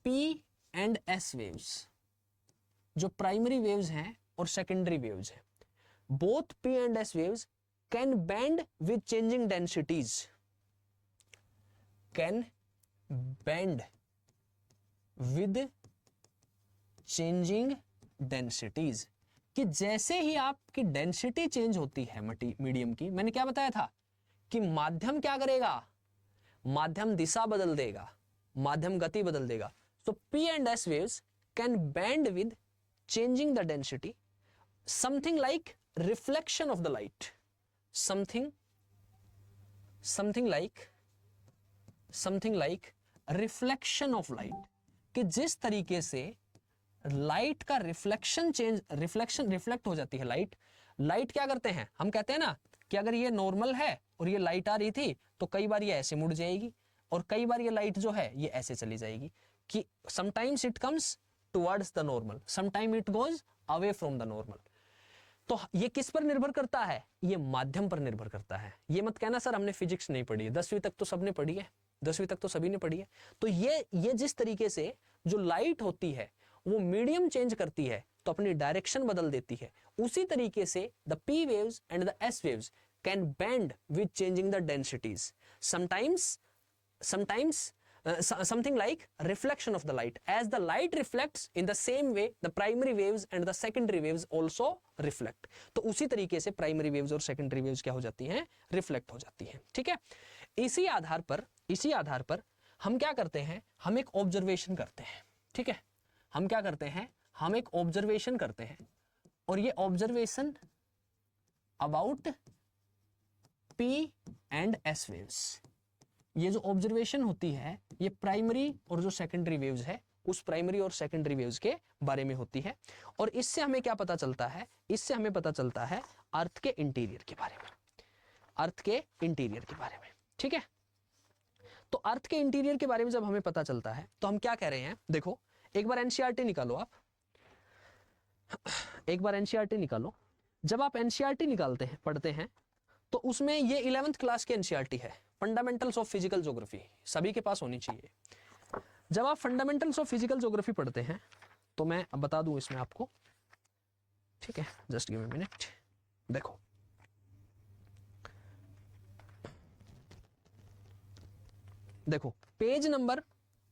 P and S waves, जो प्राइमरी वेव्स हैं और सेकेंडरी वेव्स हैं, both P and S waves can bend with changing densities, can bend with changing densities, कि जैसे ही आपकी डेंसिटी चेंज होती है मीडियम की, मैंने क्या बताया था कि माध्यम क्या करेगा, माध्यम दिशा बदल देगा, माध्यम गति बदल देगा। So P and S waves can bend with changing the density, something like reflection of the light, something like reflection of light, कि जिस तरीके से लाइट का रिफ्लेक्ट हो जाती है। लाइट क्या करते हैं, हम कहते हैं ना कि अगर ये नॉर्मल है और ये लाइट आ रही थी तो कई बार ये ऐसे मुड़ जाएगी और कई बार ये लाइट जो है ये ऐसे चली जाएगी, कि sometimes it comes towards the normal, sometime it goes away from the normal. तो ये किस पर निर्भर करता है, ये माध्यम पर निर्भर करता है। ये मत कहना सर हमने फिजिक्स नहीं पढ़ी है, 10वीं तक तो सबने पढ़ी है, 10वीं तक तो सभी ने पढ़ी है। तो ये जिस तरीके से जो लाइट होती है वो मीडियम चेंज करती है तो अपनी डायरेक्शन बदल देती है, उसी तरीके से the P waves and the S waves can bend with changing the densities, sometimes something like reflection of the light. As the light reflects, in the same way the primary waves and the secondary waves also reflect. तो उसी तरीके से primary waves और secondary waves क्या हो जाती हैं, reflect हो जाती हैं। ठीक है, इसी आधार पर हम क्या करते हैं, हम एक ऑब्जर्वेशन करते हैं। ठीक है, हम क्या करते हैं, हम एक ऑब्जर्वेशन करते हैं, और ये observation about P and S waves, ये जो ऑब्जर्वेशन होती है ये प्राइमरी और जो सेकेंडरी वेव्स है उस प्राइमरी और सेकेंडरी वेव्स के बारे में होती है। और इससे हमें क्या पता चलता है, इससे हमें पता चलता है अर्थ के इंटीरियर के बारे में, अर्थ के इंटीरियर के बारे में। ठीक है, तो अर्थ के इंटीरियर के बारे में जब हमें पता चलता है तो हम क्या कह रहे हैं, देखो एक बार एनसीईआरटी निकालो, आप एक बार एनसीईआरटी निकालो। जब आप एनसीईआरटी निकालते हैं, पढ़ते हैं, तो उसमें ये 11th क्लास की एनसीईआरटी है, फंडामेंटल्स ऑफ फिजिकल ज्योग्राफी, सभी के पास होनी चाहिए। जब आप फंडामेंटल्स ऑफ फिजिकल ज्योग्राफी पढ़ते हैं तो मैं अब बता दूं इसमें आपको, ठीक है, जस्ट गिव मी मिनट। देखो देखो पेज नंबर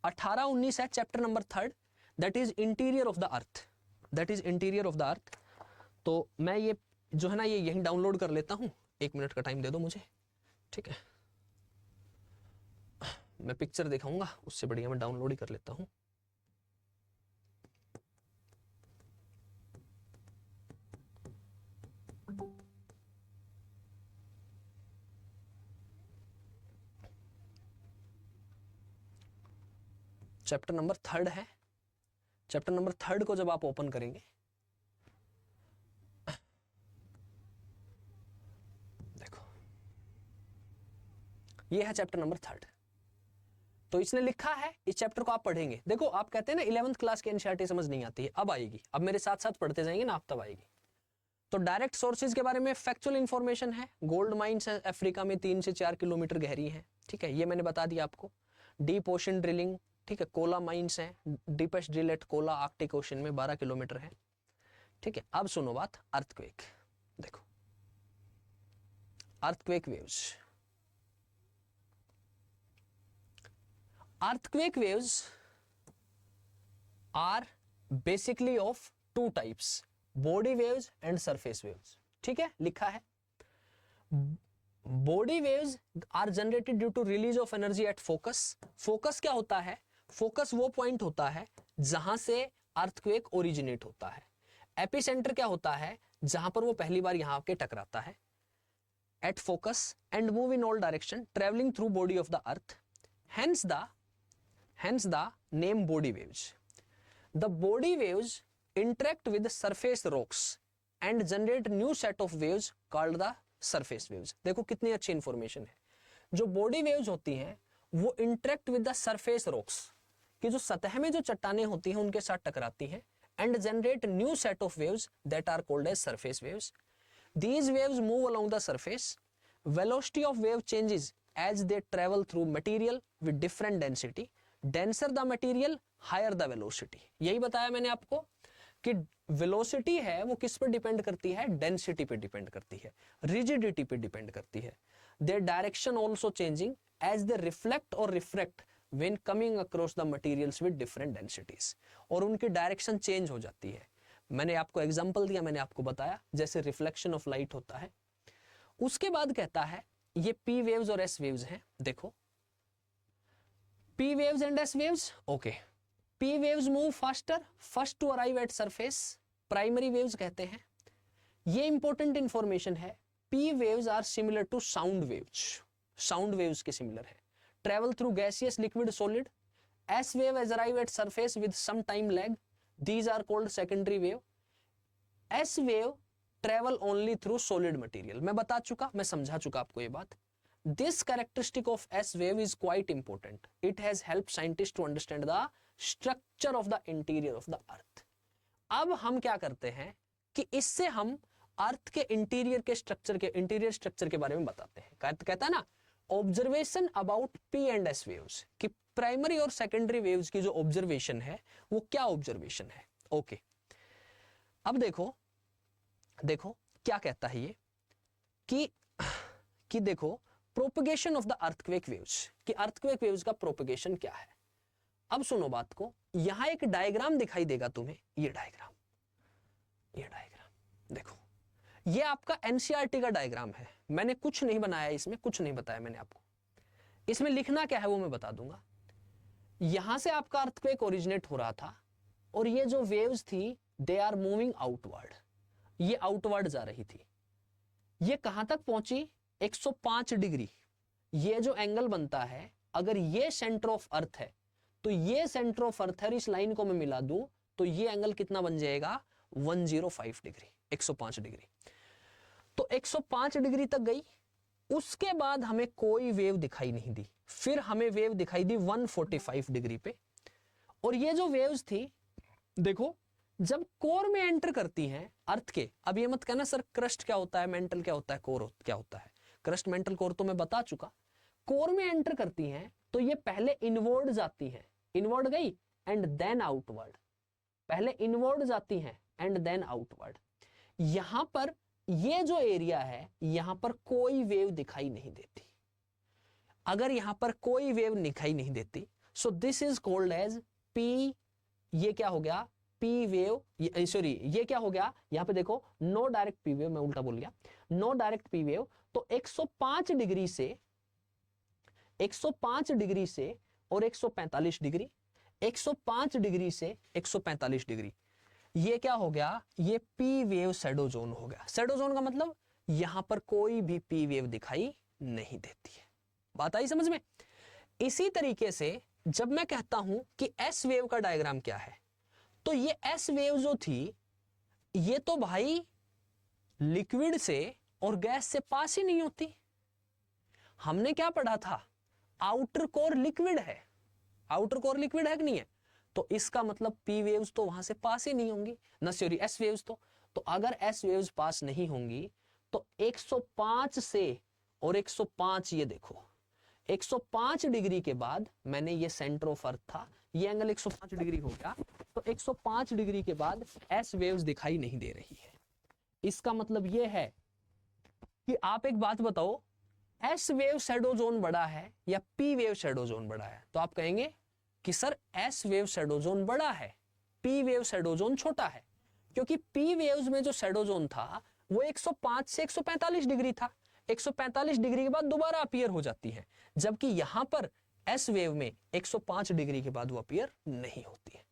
18-19 है, chapter number 3, that is interior of the earth, that is interior of the अर्थ। तो मैं ये जो है ना ये यहीं डाउनलोड कर लेता हूं, 1 मिनट का टाइम दे दो मुझे। ठीक है, मैं पिक्चर दिखाऊंगा, उससे बढ़िया मैं डाउनलोड ही कर लेता हूं। चैप्टर नंबर 3 है। चैप्टर नंबर 3 को जब आप ओपन करेंगे, देखो ये है चैप्टर नंबर 3। तो इसने लिखा है, इस चैप्टर को आप पढ़ेंगे। देखो आप कहते हैं ना 11th क्लास की एनसीईआरटी समझ नहीं आती है, अब आएगी, अब मेरे साथ साथ पढ़ते जाएंगे ना, आप तब आएगी। तो डायरेक्ट सोर्सेज के बारे में फैक्चुअल इंफॉर्मेशन है। गोल्ड माइंस अफ्रीका में 3 से 4 किलोमीटर गहरी हैं, ठीक है, ये मैंने बता दिया आपको। डीप ओशन ड्रिलिंग, ठीक है, कोला माइंस हैं, deepest drill at Kola Arctic Ocean में 12 किलोमीटर है, ठीक है। अब सुनो बात, अर्थक्वेक। देखो earthquake waves, earthquake waves are basically of two types, body waves and surface waves, ठीक है, लिखा है। body waves are generated due to release of energy at focus। focus क्या होता है? focus वो पॉइंट होता है जहां से earthquake ओरिजिनेट होता है। एपिसेंटर क्या होता है? जहां पर वो पहली बार यहां आके टकराता है। at focus and move in all direction traveling through body of the earth, hence the name body waves। the body waves interact with the surface rocks and generate new set of waves called the surface waves। देखो कितनी अच्छी information है। जो body waves होती हैं वो interact with the surface rocks, कि जो सतह में जो चट्टानें होती हैं उनके साथ टकराती हैं, and generate new set of waves that are called as surface waves. these waves move along the surface, velocity of wave changes as they travel through material with different density, denser the material higher the velocity। यही बताया मैंने आपको कि velocity है वो किस पर depend करती है? डेंसिटी पे डिपेंड करती है, रिजिडिटी पे डिपेंड करती है। their direction also changing as they reflect or refract when coming across the materials with different densities। और उनकी डायरेक्शन चेंज हो जाती है। मैंने आपको एग्जांपल दिया, मैंने आपको बताया जैसे रिफ्लेक्शन ऑफ लाइट होता है। उसके बाद कहता है ये पी वेव्स और एस वेव्स हैं। देखो P waves and S waves, okay. P waves move faster, first to arrive at surface, primary waves कहते हैं। ये इंपॉर्टेंट इंफॉर्मेशन है। P waves are similar to sound waves, sound waves के similar है। Travel through gaseous liquid solid. S wave has arrive at surface with some time lag, these are called secondary wave। S wave travel only through solid material। मैं बता चुका, मैं समझा चुका आपको ये बात। This characteristic of S wave is quite important। It has helped scientists to understand the structure of the interior of the earth। अब हम क्या करते हैं कि इससे हम अर्थ के इंटीरियर के स्ट्रक्चर के, इंटीरियर स्ट्रक्चर के बारे में बताते हैं। कहता है ना observation about P and S waves, कि प्राइमरी और सेकेंडरी वेव्स की जो ऑब्जर्वेशन है वो क्या ऑब्जर्वेशन है। ओके अब देखो क्या कहता है ये कि देखो propagation of the earthquake waves, कि अर्थक्वेक वेव्स का प्रोपगेशन क्या है। अब सुनो बात को, यहां एक डायग्राम दिखाई देगा तुम्हें, ये डायग्राम देखो, ये आपका एनसीईआरटी का डायग्राम है। मैंने कुछ नहीं बनाया इसमें, कुछ नहीं बताया मैंने आपको। इसमें लिखना क्या है वो मैं बता दूंगा। यहां से आपका अर्थक्वेक ओरिजिनेट हो रहा था और ये जो वेव्स थी दे आर मूविंग आउटवर्ड, ये आउटवर्ड जा रही थी। ये कहां तक पहुंची? 105 डिग्री। ये जो एंगल बनता है, अगर ये सेंटर ऑफ अर्थ है तो ये सेंटर ऑफ अर्थ है, इस लाइन को मैं मिला दूं तो ये एंगल कितना बन जाएगा? 105 डिग्री, 105 डिग्री। तो 105 डिग्री तक गई, उसके बाद हमें कोई वेव दिखाई नहीं दी। फिर हमें वेव दिखाई दी 145 डिग्री पे। और ये जो वेव्स थी देखो, जब कोर में एंटर करती हैं अर्थ के, अब ये मत कहना सर क्रस्ट क्या होता है, मेंटल क्या होता है, कोर क्या होता है। क्रस्ट मेंटल कोर तो मैं बता चुका। कोर में एंटर करती हैं तो ये पहले इनवर्ड जाती हैं, इनवर्ड गई एंड देन आउटवर्ड, पहले इनवर्ड जाती हैं एंड देन आउटवर्ड। यहां पर ये जो एरिया है यहां पर कोई वेव दिखाई नहीं देती। अगर यहां पर कोई वेव दिखाई नहीं देती, so this is called as P, ये क्या हो गया? पी वेव, सॉरी ये क्या हो गया? यहां पे देखो नो डायरेक्ट पी वेव, मैं उल्टा बोल गया, नो डायरेक्ट पी वेव। तो 105 डिग्री से 105 डिग्री से और 145 डिग्री, 105 डिग्री से 145 डिग्री, ये क्या हो गया, ये पी वेव शैडो जोन हो गया। शैडो जोन का मतलब यहां पर कोई भी पी वेव दिखाई नहीं देती है। बात आई समझ में? इसी तरीके से जब मैं कहता हूं कि एस वेव का डायग्राम क्या है, तो ये एस वेव जो थी ये तो भाई लिक्विड से और गैस से पास ही नहीं होती। हमने क्या पढ़ा था, आउटर कोर लिक्विड है, आउटर कोर लिक्विड है कि नहीं है, तो इसका मतलब पी वेव्स तो वहां से पास ही नहीं होंगी ना, सॉरी एस वेव्स तो अगर एस वेव्स पास नहीं होंगी तो 105 से और 105, ये देखो 105 डिग्री के बाद, मैंने ये सेंटर ऑफ अर्थ था, ये एंगल 105 डिग्री हो गया, तो 105 डिग्री के बाद एस वेव्स दिखाई नहीं दे रही है। इसका मतलब ये है कि आप एक बात बताओ, एस वेव शैडो जोन बड़ा है या पी वेव शैडो जोन बड़ा है? तो आप कहेंगे कि sir S wave shadow zone बड़ा है, पी वेव शैडो जोन छोटा है, क्योंकि पी वेव्स में जो शैडो जोन था वो 105 से 145 डिग्री था, 145 डिग्री के बाद दोबारा अपीयर हो जाती है, जबकि यहां पर एस वेव में 105 डिग्री के बाद वो अपीयर नहीं होती है।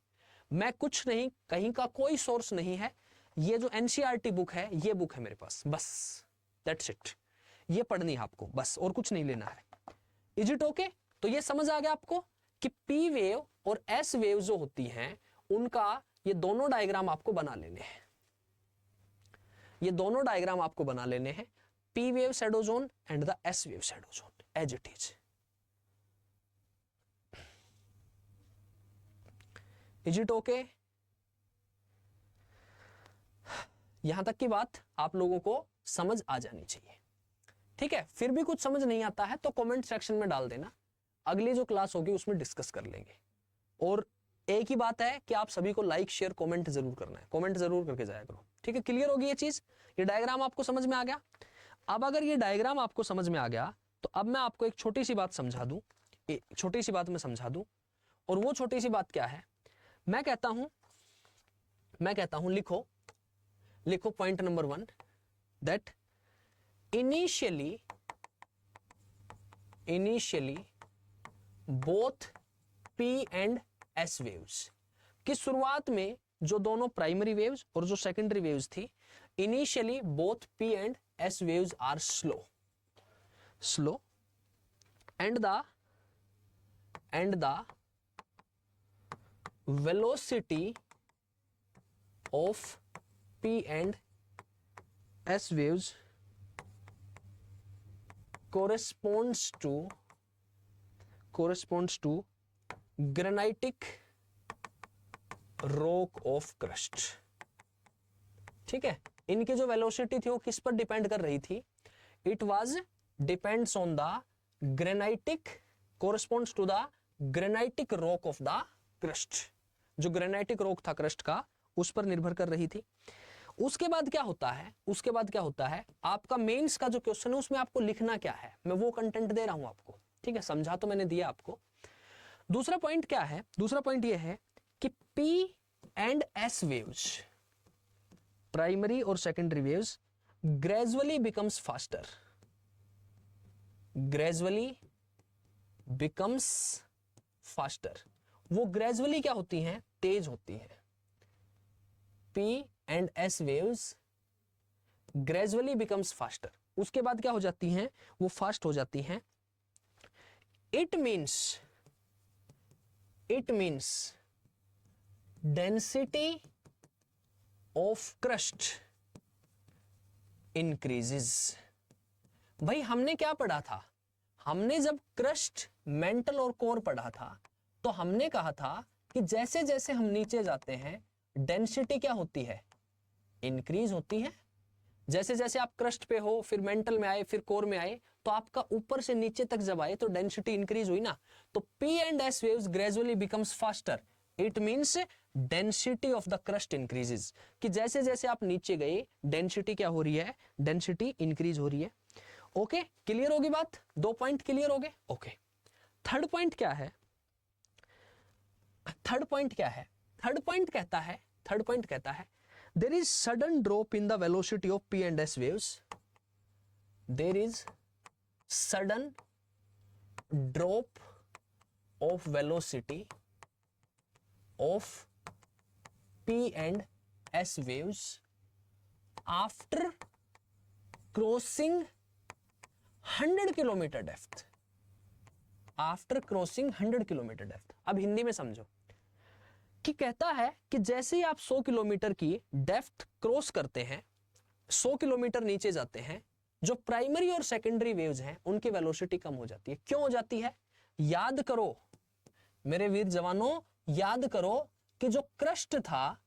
मैं कुछ नहीं, कहीं का कोई सोर्स नहीं है, ये जो एनसीईआरटी बुक है ये बुक है मेरे पास, बस दैट्स इट, ये पढ़नी है आपको बस, और कुछ नहीं लेना है। Is it okay? तो ये समझ आ गया आपको कि पी वेव और एस वेव जो होती हैं उनका ये दोनों डायग्राम आपको बना लेने हैं, ये दोनों डायग्राम आपको बना लेने हैं, P wave shadow zone and the S wave shadow zone as it is. Is it okay? यहां तक की बात आप लोगों को समझ आ जानी चाहिए, ठीक है? फिर भी कुछ समझ नहीं आता है तो कमेंट सेक्शन में डाल देना, अगली जो क्लास होगी उसमें डिस्कस कर लेंगे। और एक ही बात है कि आप सभी को लाइक शेयर कमेंट जरूर करना है, कमेंट जरूर करके जाया करो, ठीक है? क्लियर होगी ये चीज? ये डायग्राम आपको समझ में आ गया? अब अगर ये डायग्राम आपको समझ में आ गया तो अब मैं आपको एक छोटी सी बात समझा दूं, छोटी सी बात मैं समझा दूं, और वो छोटी सी बात क्या है, मैं कहता हूं लिखो point number 1 that initially both P and S waves, कि शुरुआत में जो दोनों प्राइमरी वेव्स और जो सेकेंडरी वेव्स थी, initially both P and S waves are slow and the velocity of P and S waves corresponds to granitic rock of crust। ठीक है, इनकी जो वेलोसिटी थी वो किस पर डिपेंड कर रही थी? It was depends on the granitic, corresponds to the granitic rock of the crust, जो ग्रेनाइटिक रॉक था क्रस्ट का उस पर निर्भर कर रही थी। उसके बाद क्या होता है, आपका मेंस का जो क्वेश्चन है उसमें आपको लिखना क्या है, मैं वो कंटेंट दे रहा हूं आपको, ठीक है? समझा तो मैंने दिया आपको। दूसरा पॉइंट क्या है? दूसरा पॉइंट ये है कि P and S waves, primary और secondary waves gradually becomes faster, वो ग्रेजुअली क्या होती हैं? तेज होती हैं। P and S waves gradually becomes faster, उसके बाद क्या हो जाती हैं? वो फास्ट हो जाती हैं। It means density of crust increases. भाई हमने क्या पढ़ा था? हमने जब क्रस्ट, मेंटल और कोर पढ़ा था तो हमने कहा था कि जैसे जैसे हम नीचे जाते हैं डेंसिटी क्या होती है? इंक्रीज होती है। जैसे जैसे आप क्रस्ट पे हो, फिर मेंटल में आए, फिर कोर में आए, तो आपका ऊपर से नीचे तक जब आए तो डेंसिटी इंक्रीज हुई ना। तो P and S waves gradually becomes faster, it means density of the crust increases, कि जैसे जैसे आप नीचे गए डेंसिटी क्या हो रही है? डेंसिटी इंक्रीज हो रही है। ओके, क्लियर होगी बात? 2 पॉइंट क्लियर हो गए? ओके, थर्ड पॉइंट क्या है? थर्ड पॉइंट कहता है there is sudden drop in the velocity of P and S waves, there is sudden drop of velocity of P and S waves after crossing 100 kilometre depth, after crossing 100 kilometre depth. अब हिंदी में समझो कि कहता है कि जैसे ही आप 100 kilometre की डेप्थ क्रॉस करते हैं, 100 किलोमीटर नीचे जाते हैं, जो प्राइमरी और सेकेंडरी वेव्स हैं उनकी वेलोसिटी कम हो जाती है। क्यों हो जाती है? याद करो मेरे वीर जवानों, याद करो कि जो क्रस्ट था,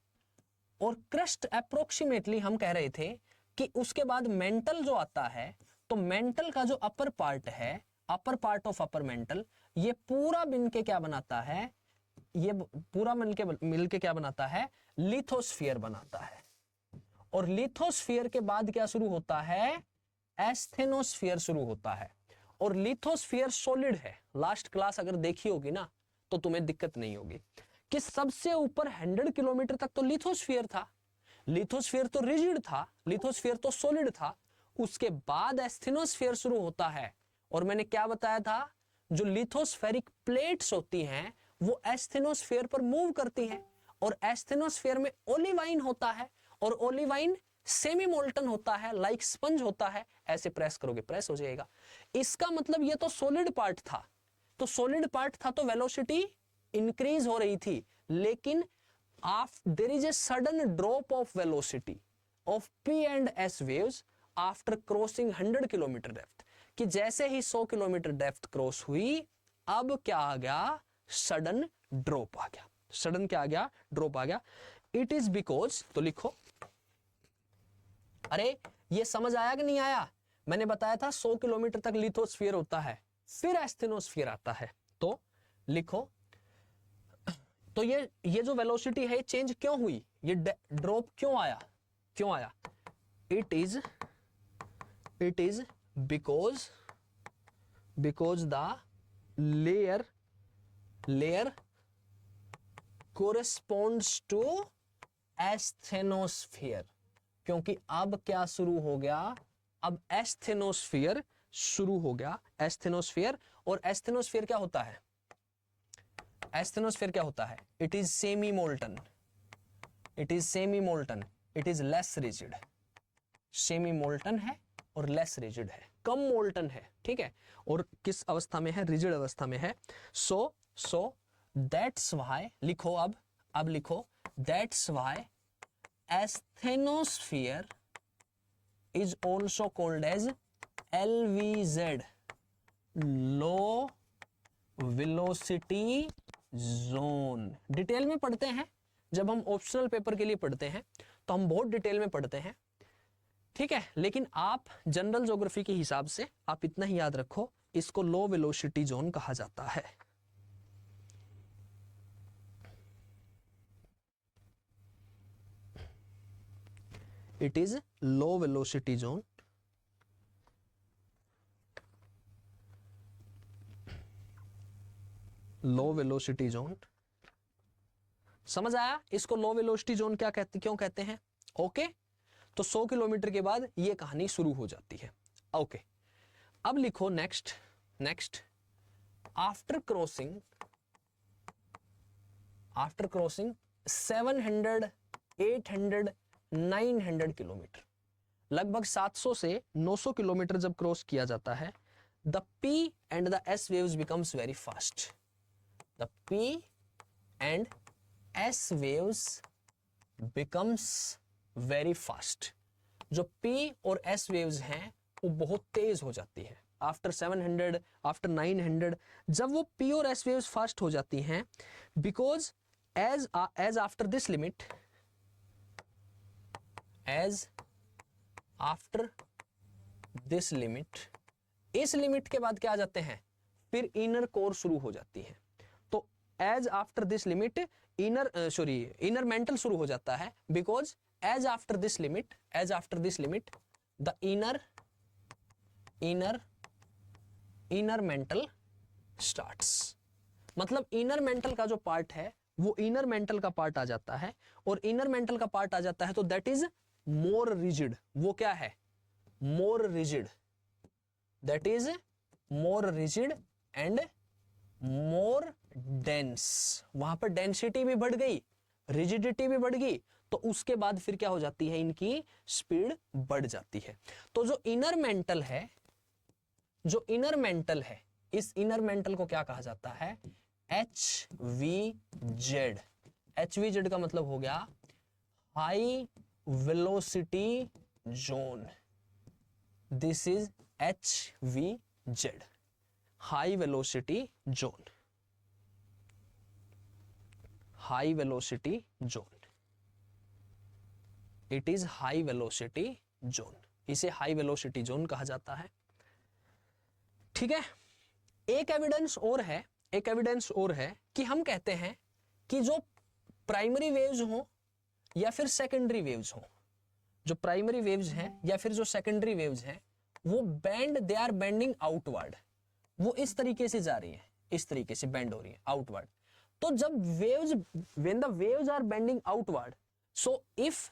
और क्रस्ट अप्रोक्सीमेटली हम कह रहे थे कि उसके बाद मेंटल जो आता है, तो मेंटल का जो अपर पार्ट है, upper part of upper mantle, ये पूरा मिलके क्या बनाता है, ये पूरा मिलके क्या बनाता है, लिथोस्फीयर बनाता है। और लिथोस्फीयर के बाद क्या शुरू होता है, एस्थेनोस्फीयर शुरू होता है। और लिथोस्फीयर सॉलिड है, लास्ट क्लास अगर देखी होगी ना तो तुम्हें दिक्कत नहीं होगी कि सबसे ऊपर 100 किलोमीटर तक तो लिथोस्फीयर था, लिथोस्फीयर तो रिजिड था, लिथोस्फीयर तो सॉलिड था। उसके बाद एस्थेनोस्फीयर शुरू होता है। और मैंने क्या बताया था, जो लिथोस्फेरिक प्लेट्स होती हैं वो एस्थेनोस्फीयर पर मूव करती हैं, और एस्थेनोस्फीयर में ओलिवाइन होता है, और ओलिवाइन सेमी मोल्टन होता है, लाइक स्पंज होता है। ऐसे प्रेस करोगे प्रेस हो जाएगा। इसका मतलब ये तो सॉलिड पार्ट था, तो सॉलिड पार्ट था तो वेलोसिटी इंक्रीज हो रही थी, लेकिन there is a sudden drop of velocity of P and S waves after crossing 100 kilometre depth, कि जैसे ही 100 किलोमीटर डेप्थ क्रॉस हुई, अब क्या आ गया, सडन ड्रॉप आ गया। सडन क्या आ गया, ड्रॉप आ गया। इट इज बिकॉज, तो लिखो, अरे ये समझ आया कि नहीं आया? मैंने बताया था 100 किलोमीटर तक लिथोस्फीयर होता है, फिर एस्थेनोस्फीयर आता है। तो लिखो, तो ये जो वेलोसिटी है चेंज क्यों हुई, ये ड्रॉप क्यों आया, क्यों आया? It is because the layer corresponds to asthenosphere, क्योंकि अब क्या शुरू हो गया, अब एस्थेनोस्फीयर शुरू हो गया, एस्थेनोस्फीयर। और एस्थेनोस्फीयर क्या होता है, एस्थेनोस्फीयर क्या होता है, it is semi molten, it is semi molten, it is less rigid. Semi molten है और लेस रिजिड है, कम मोल्टन है, ठीक है। और किस अवस्था में है, रिजिड अवस्था में है। सो दैट्स व्हाई, लिखो अब लिखो, that's why asthenosphere is also called as LVZ, low velocity zone. Detail में पढ़ते हैं, जब हम ऑप्शनल पेपर के लिए पढ़ते हैं तो हम बहुत डिटेल में पढ़ते हैं, ठीक है। लेकिन आप जनरल ज्योग्राफी के हिसाब से आप इतना ही याद रखो, इसको लो वेलोसिटी जोन कहा जाता है। It is low velocity zone, low velocity zone. समझ आया? इसको लो वेलोसिटी जोन क्या कहते, क्यों कहते हैं? ओके, तो 100 किलोमीटर के बाद ये कहानी शुरू हो जाती है। ओके, अब लिखो नेक्स्ट आफ्टर क्रॉसिंग 700, 800, 900 किलोमीटर, लगभग 700 से 900 किलोमीटर जब क्रॉस किया जाता है, the P and the S waves becomes very fast. The P and S waves becomes very fast. जो P और S waves हैं वो बहुत तेज हो जाती है आफ्टर 700, आफ्टर 900। जब वो P और S waves फास्ट हो जाती हैं, because as after this limit, as after this limit, इस लिमिट के बाद क्या आ जाते हैं, फिर इनर कोर शुरू हो जाती है। तो as after this limit inner mantle शुरू हो जाता है, because as after this limit the inner mantle starts. मतलब इनर मेंटल का जो पार्ट है वो इनर मेंटल का पार्ट आ जाता है, और इनर मेंटल का पार्ट आ जाता है तो दैट इज मोर रिजिड। वो क्या है, more rigid, that is more rigid and more dense, वहां पर डेंसिटी भी बढ़ गई, रिजिडिटी भी बढ़ गई, तो उसके बाद फिर क्या हो जाती है, इनकी स्पीड बढ़ जाती है। तो जो इनर मेंटल है, जो इनर मेंटल है, इस इनर मेंटल को क्या कहा जाता है, HVZ। HVZ का मतलब हो गया high velocity zone. This is HVZ, high velocity zone, high velocity zone, it is high velocity zone, इसे हाई वेलोसिटी जोन कहा जाता है। ठीक है, एक एविडेंस और है, एक एविडेंस और है कि हम कहते हैं कि जो प्राइमरी वेव्स हो या फिर सेकेंडरी वेव्स हो, जो प्राइमरी वेव्स हैं या फिर जो सेकेंडरी वेव्स हैं, वो bend, they are bending outward, वो इस तरीके से जा रही है, इस तरीके से बेंड हो रही है आउटवर्ड। तो जब waves, when the waves are bending outward, so if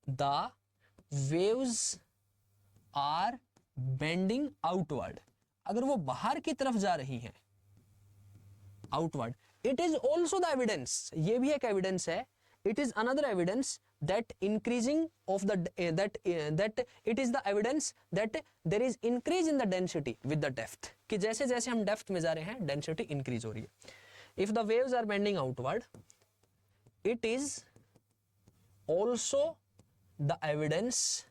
the waves are bending outward, अगर वो बाहर की तरफ जा रही हैं outward, it is also the evidence, ये भी एक एविडेंस है, it is another evidence that increasing of the that it is the evidence that there is increase in the density with the depth, कि जैसे जैसे हम डेप्थ में जा रहे हैं डेंसिटी इंक्रीज हो रही है। if the waves are bending outward, it is also the evidence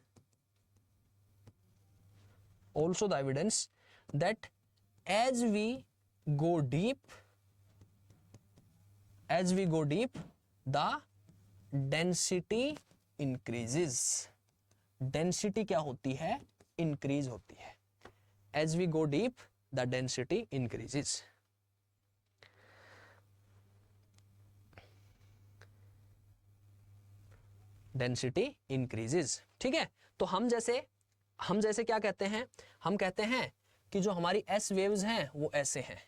that as we go deep, the density increases, density क्या होती है, इंक्रीज होती है। As we go deep the density increases. Density increases, ठीक है। तो हम जैसे क्या कहते हैं, हम कहते हैं कि जो हमारी एस वेव्स हैं वो ऐसे हैं।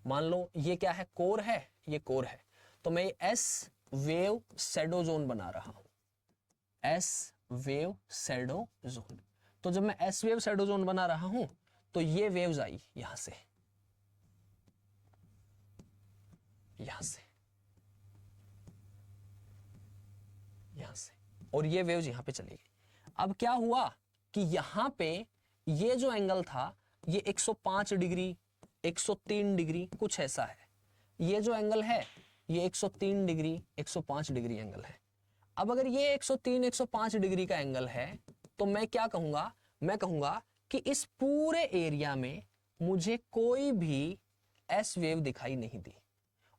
मान लो ये क्या है, कोर है, ये कोर है, तो मैं एस वेव शैडो जोन बना रहा हूं, एस वेव शैडो जोन। तो जब मैं एस वेव शैडो जोन बना रहा हूं तो ये वेव्स आई यहां से, यहां से, यहां से, और ये वेव्स यहां पे चली गई। अब क्या हुआ कि यहां पे ये जो एंगल था ये 105 डिग्री, 103 डिग्री कुछ ऐसा है, ये जो एंगल है ये 103 डिग्री, 105 डिग्री एंगल है। अब अगर ये 103, 105 डिग्री का एंगल है तो मैं क्या कहूंगा, मैं कहूंगा कि इस पूरे एरिया में मुझे कोई भी एस वेव दिखाई नहीं दी,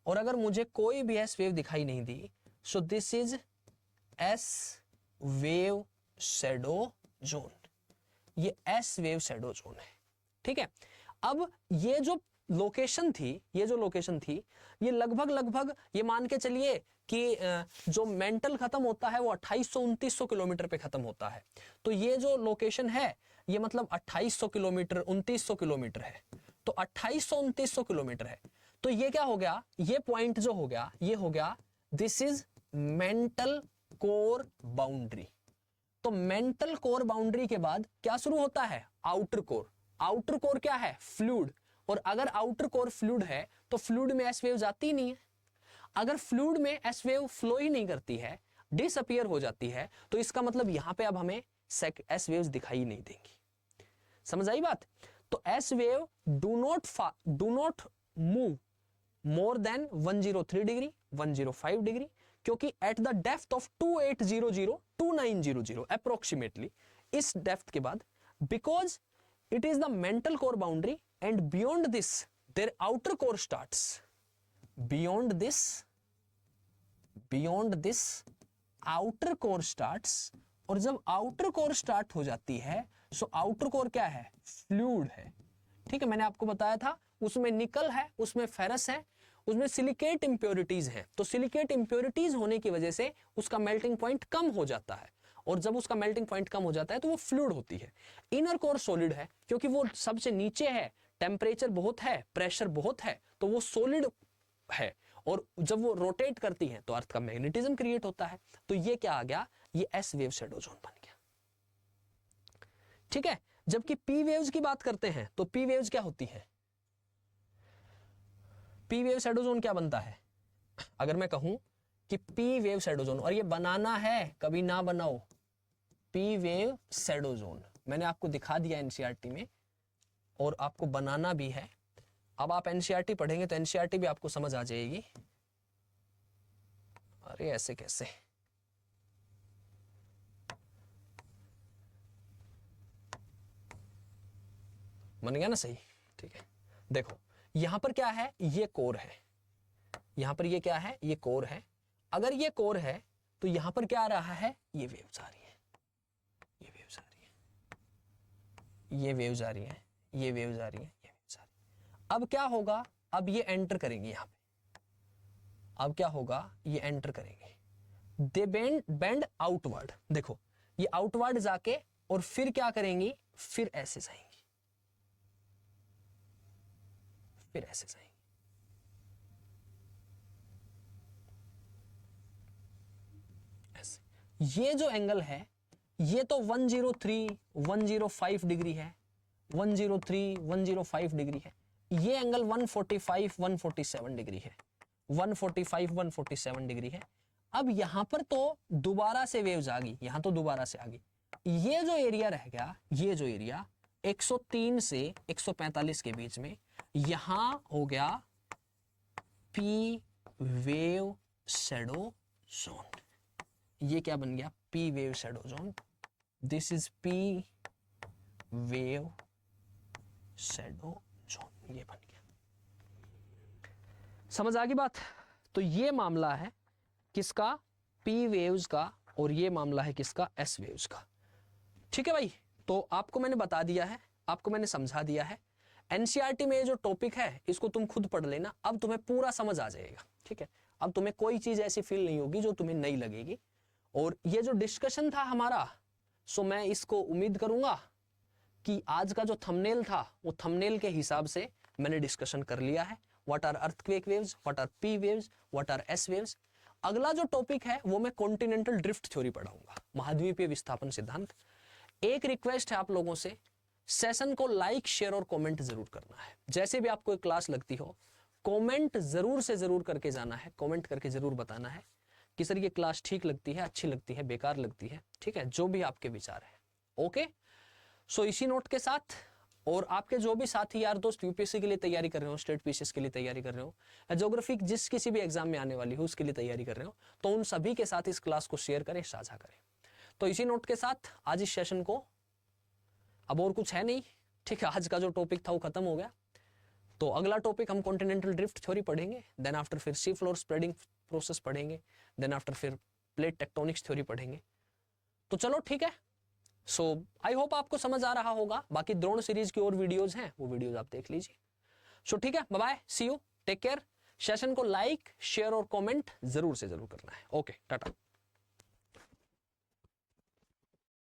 और अगर मुझे कोई भी एस वेव दिखाई नहीं दी, so this is S wave shadow zone, ये एस वेव शैडो जोन है। ठीक है, अब ये जो लोकेशन थी, ये जो लोकेशन थी, ये लगभग ये मान के चलिए कि जो मेंटल खत्म होता है वो 2800-2900 किलोमीटर पे खत्म होता है। तो ये जो लोकेशन है ये मतलब 2800 किलोमीटर, 2900 किलोमीटर है, तो 2800-2900 किलोमीटर है। तो ये क्या हो गया, ये पॉइंट जो हो गया, ये हो गया this is mantle core boundary. तो मेंटल कोर बाउंड्री के बाद क्या शुरू होता है, आउटर कोर। आउटर कोर क्या है, फ्लूइड, और अगर आउटर कोर फ्लूइड है तो फ्लूइड में एस वेव जाती नहीं है। अगर फ्लूइड में एस वेव फ्लो ही नहीं करती है, डिसअपीयर हो जाती है, तो इसका मतलब यहां पे अब हमें एस वेव्स दिखाई नहीं देंगी। समझ आई बात। तो S wave do not move more than 103 degree, 105 degree, क्योंकि at the depth of 2800 to 900 approximately, इस डेप्थ के बाद, because it is the mental core boundary and beyond this their outer core starts, beyond this outer core starts, और जब outer core start हो जाती है, so outer core क्या है, fluid है। ठीक है, मैंने आपको बताया था उसमें निकल है, उसमें फेरस है, उसमें सिलिकेट इंप्योरिटीज है। तो सिलिकेट इंप्योरिटीज होने की वजह से उसका मेल्टिंग पॉइंट कम हो जाता है, और जब उसका मेल्टिंग पॉइंट कम हो जाता है तो वो फ्लूइड होती है। इनर कोर सॉलिड है क्योंकि वो सबसे नीचे है, टेम्परेचर बहुत है, प्रेशर बहुत है, तो वो सॉलिड है, और जब वो रोटेट करती है तो अर्थ का मैग्नेटिज्म क्रिएट होता है। तो ये क्या आ गया, ये एस वेव शैडो जोन बन गया। ठीक है, जबकि पी वेव्स की बात करते हैं तो पी वेव्स क्या होती है, पी वेव शैडो जोन क्या बनता है? अगर मैं कहूं कि पी वेव शैडो जोन, और ये बनाना है, कभी ना बनाओ, पी वेव शैडो जोन मैंने आपको दिखा दिया एनसीईआरटी में, और आपको बनाना भी है। अब आप एनसीईआरटी पढ़ेंगे तो एनसीईआरटी भी आपको समझ आ जाएगी। अरे ऐसे कैसे, बन गया ना सही? ठीक है, देखो यहां पर क्या है, ये कोर है, यहां पर ये क्या है, ये कोर है। अगर ये कोर है तो यहां पर क्या आ रहा है, ये वेव्स आ रही है, ये वेव्स आ रही है, ये वेव्स आ रही है, ये वेव्स आ रही है, ये वेव्स आ रही है। अब क्या होगा, अब ये एंटर करेंगे यहां पे, अब क्या होगा, ये एंटर करेंगे, दे बेंड आउटवर्ड। देखो ये आउटवर्ड जाके और फिर क्या करेंगी, फिर ऐसे जाएंगी, फिर ऐसे जाएंगे, ऐसे। ये जो एंगल है ये तो 103 105 डिग्री है, 103 105 डिग्री है। ये एंगल 145 147 डिग्री है, 145 147 डिग्री है। अब यहां पर तो दोबारा से वेव्स आ गई, यहां तो दोबारा से आ गई। ये जो एरिया रह गया, ये जो एरिया 103 से 145 के बीच में, यहां हो गया पी वेव शैडो जोन। ये क्या बन गया, P wave shadow zone. This is P wave shadow zone, ये बन गया। समझ आ गई बात? तो ये मामला है किसका, पी वेव्स का, और ये मामला है किसका, एस वेव्स का। ठीक है भाई, तो आपको मैंने बता दिया है, आपको मैंने समझा दिया है। एनसीईआरटी में ये जो टॉपिक है इसको तुम खुद पढ़ लेना, अब तुम्हें पूरा समझ आ जाएगा। ठीक है, अब तुम्हें कोई चीज ऐसी फील नहीं होगी जो तुम्हें नहीं लगेगी। और ये जो डिस्कशन था हमारा, सो मैं इसको उम्मीद करूंगा कि आज का जो थंबनेल था वो थंबनेल के हिसाब से मैंने डिस्कशन कर लिया है। What are earthquake waves, what are P waves, what are S waves. अगला जो टॉपिक है वो मैं कॉन्टिनेंटल ड्रिफ्ट थ्योरी पढ़ाऊंगा, महाद्वीपीय विस्थापन सिद्धांत। एक रिक्वेस्ट है आप लोगों से, सेशन को लाइक शेयर और कमेंट जरूर करना है। जैसे भी आपको एक क्लास लगती हो कमेंट जरूर से जरूर करके जाना है, कमेंट करके जरूर बताना है कि सर ये क्लास ठीक लगती है, अच्छी लगती है, बेकार लगती है। ठीक है, जो भी आपके विचार है। ओके, सो इसी नोट के साथ, और आपके जो भी साथी यार दोस्त यूपीएससी के लिए तैयारी कर रहे हो, स्टेट पीसीएस के लिए तैयारी कर रहे हो, ज्योग्राफी जिस किसी भी एग्जाम में आने वाली हो उसके लिए तैयारी कर रहे हो, तो उन सभी के साथ इस क्लास को शेयर करें, साझा करें। तो इसी नोट के साथ आज इस सेशन को, अब और कुछ है नहीं। ठीक है, आज का जो टॉपिक था वो खत्म हो गया। तो अगला टॉपिक हम कॉन्टिनेंटल ड्रिफ्ट थ्योरी पढ़ेंगे, देन आफ्टर फिर सी फ्लोर स्प्रेडिंग प्रोसेस पढ़ेंगे, देन आफ्टर फिर प्लेट टेक्टोनिक्स थ्योरी पढ़ेंगे। तो चलो ठीक है, सो आई होप आपको समझ आ रहा होगा। बाकी द्रोण सीरीज की और वीडियोज हैं, वो वीडियोज आप देख लीजिए। सो ठीक है, bye bye, see you, take care. Session को लाइक शेयर और कमेंट जरूर से जरूर करना है। ओके, टाटा।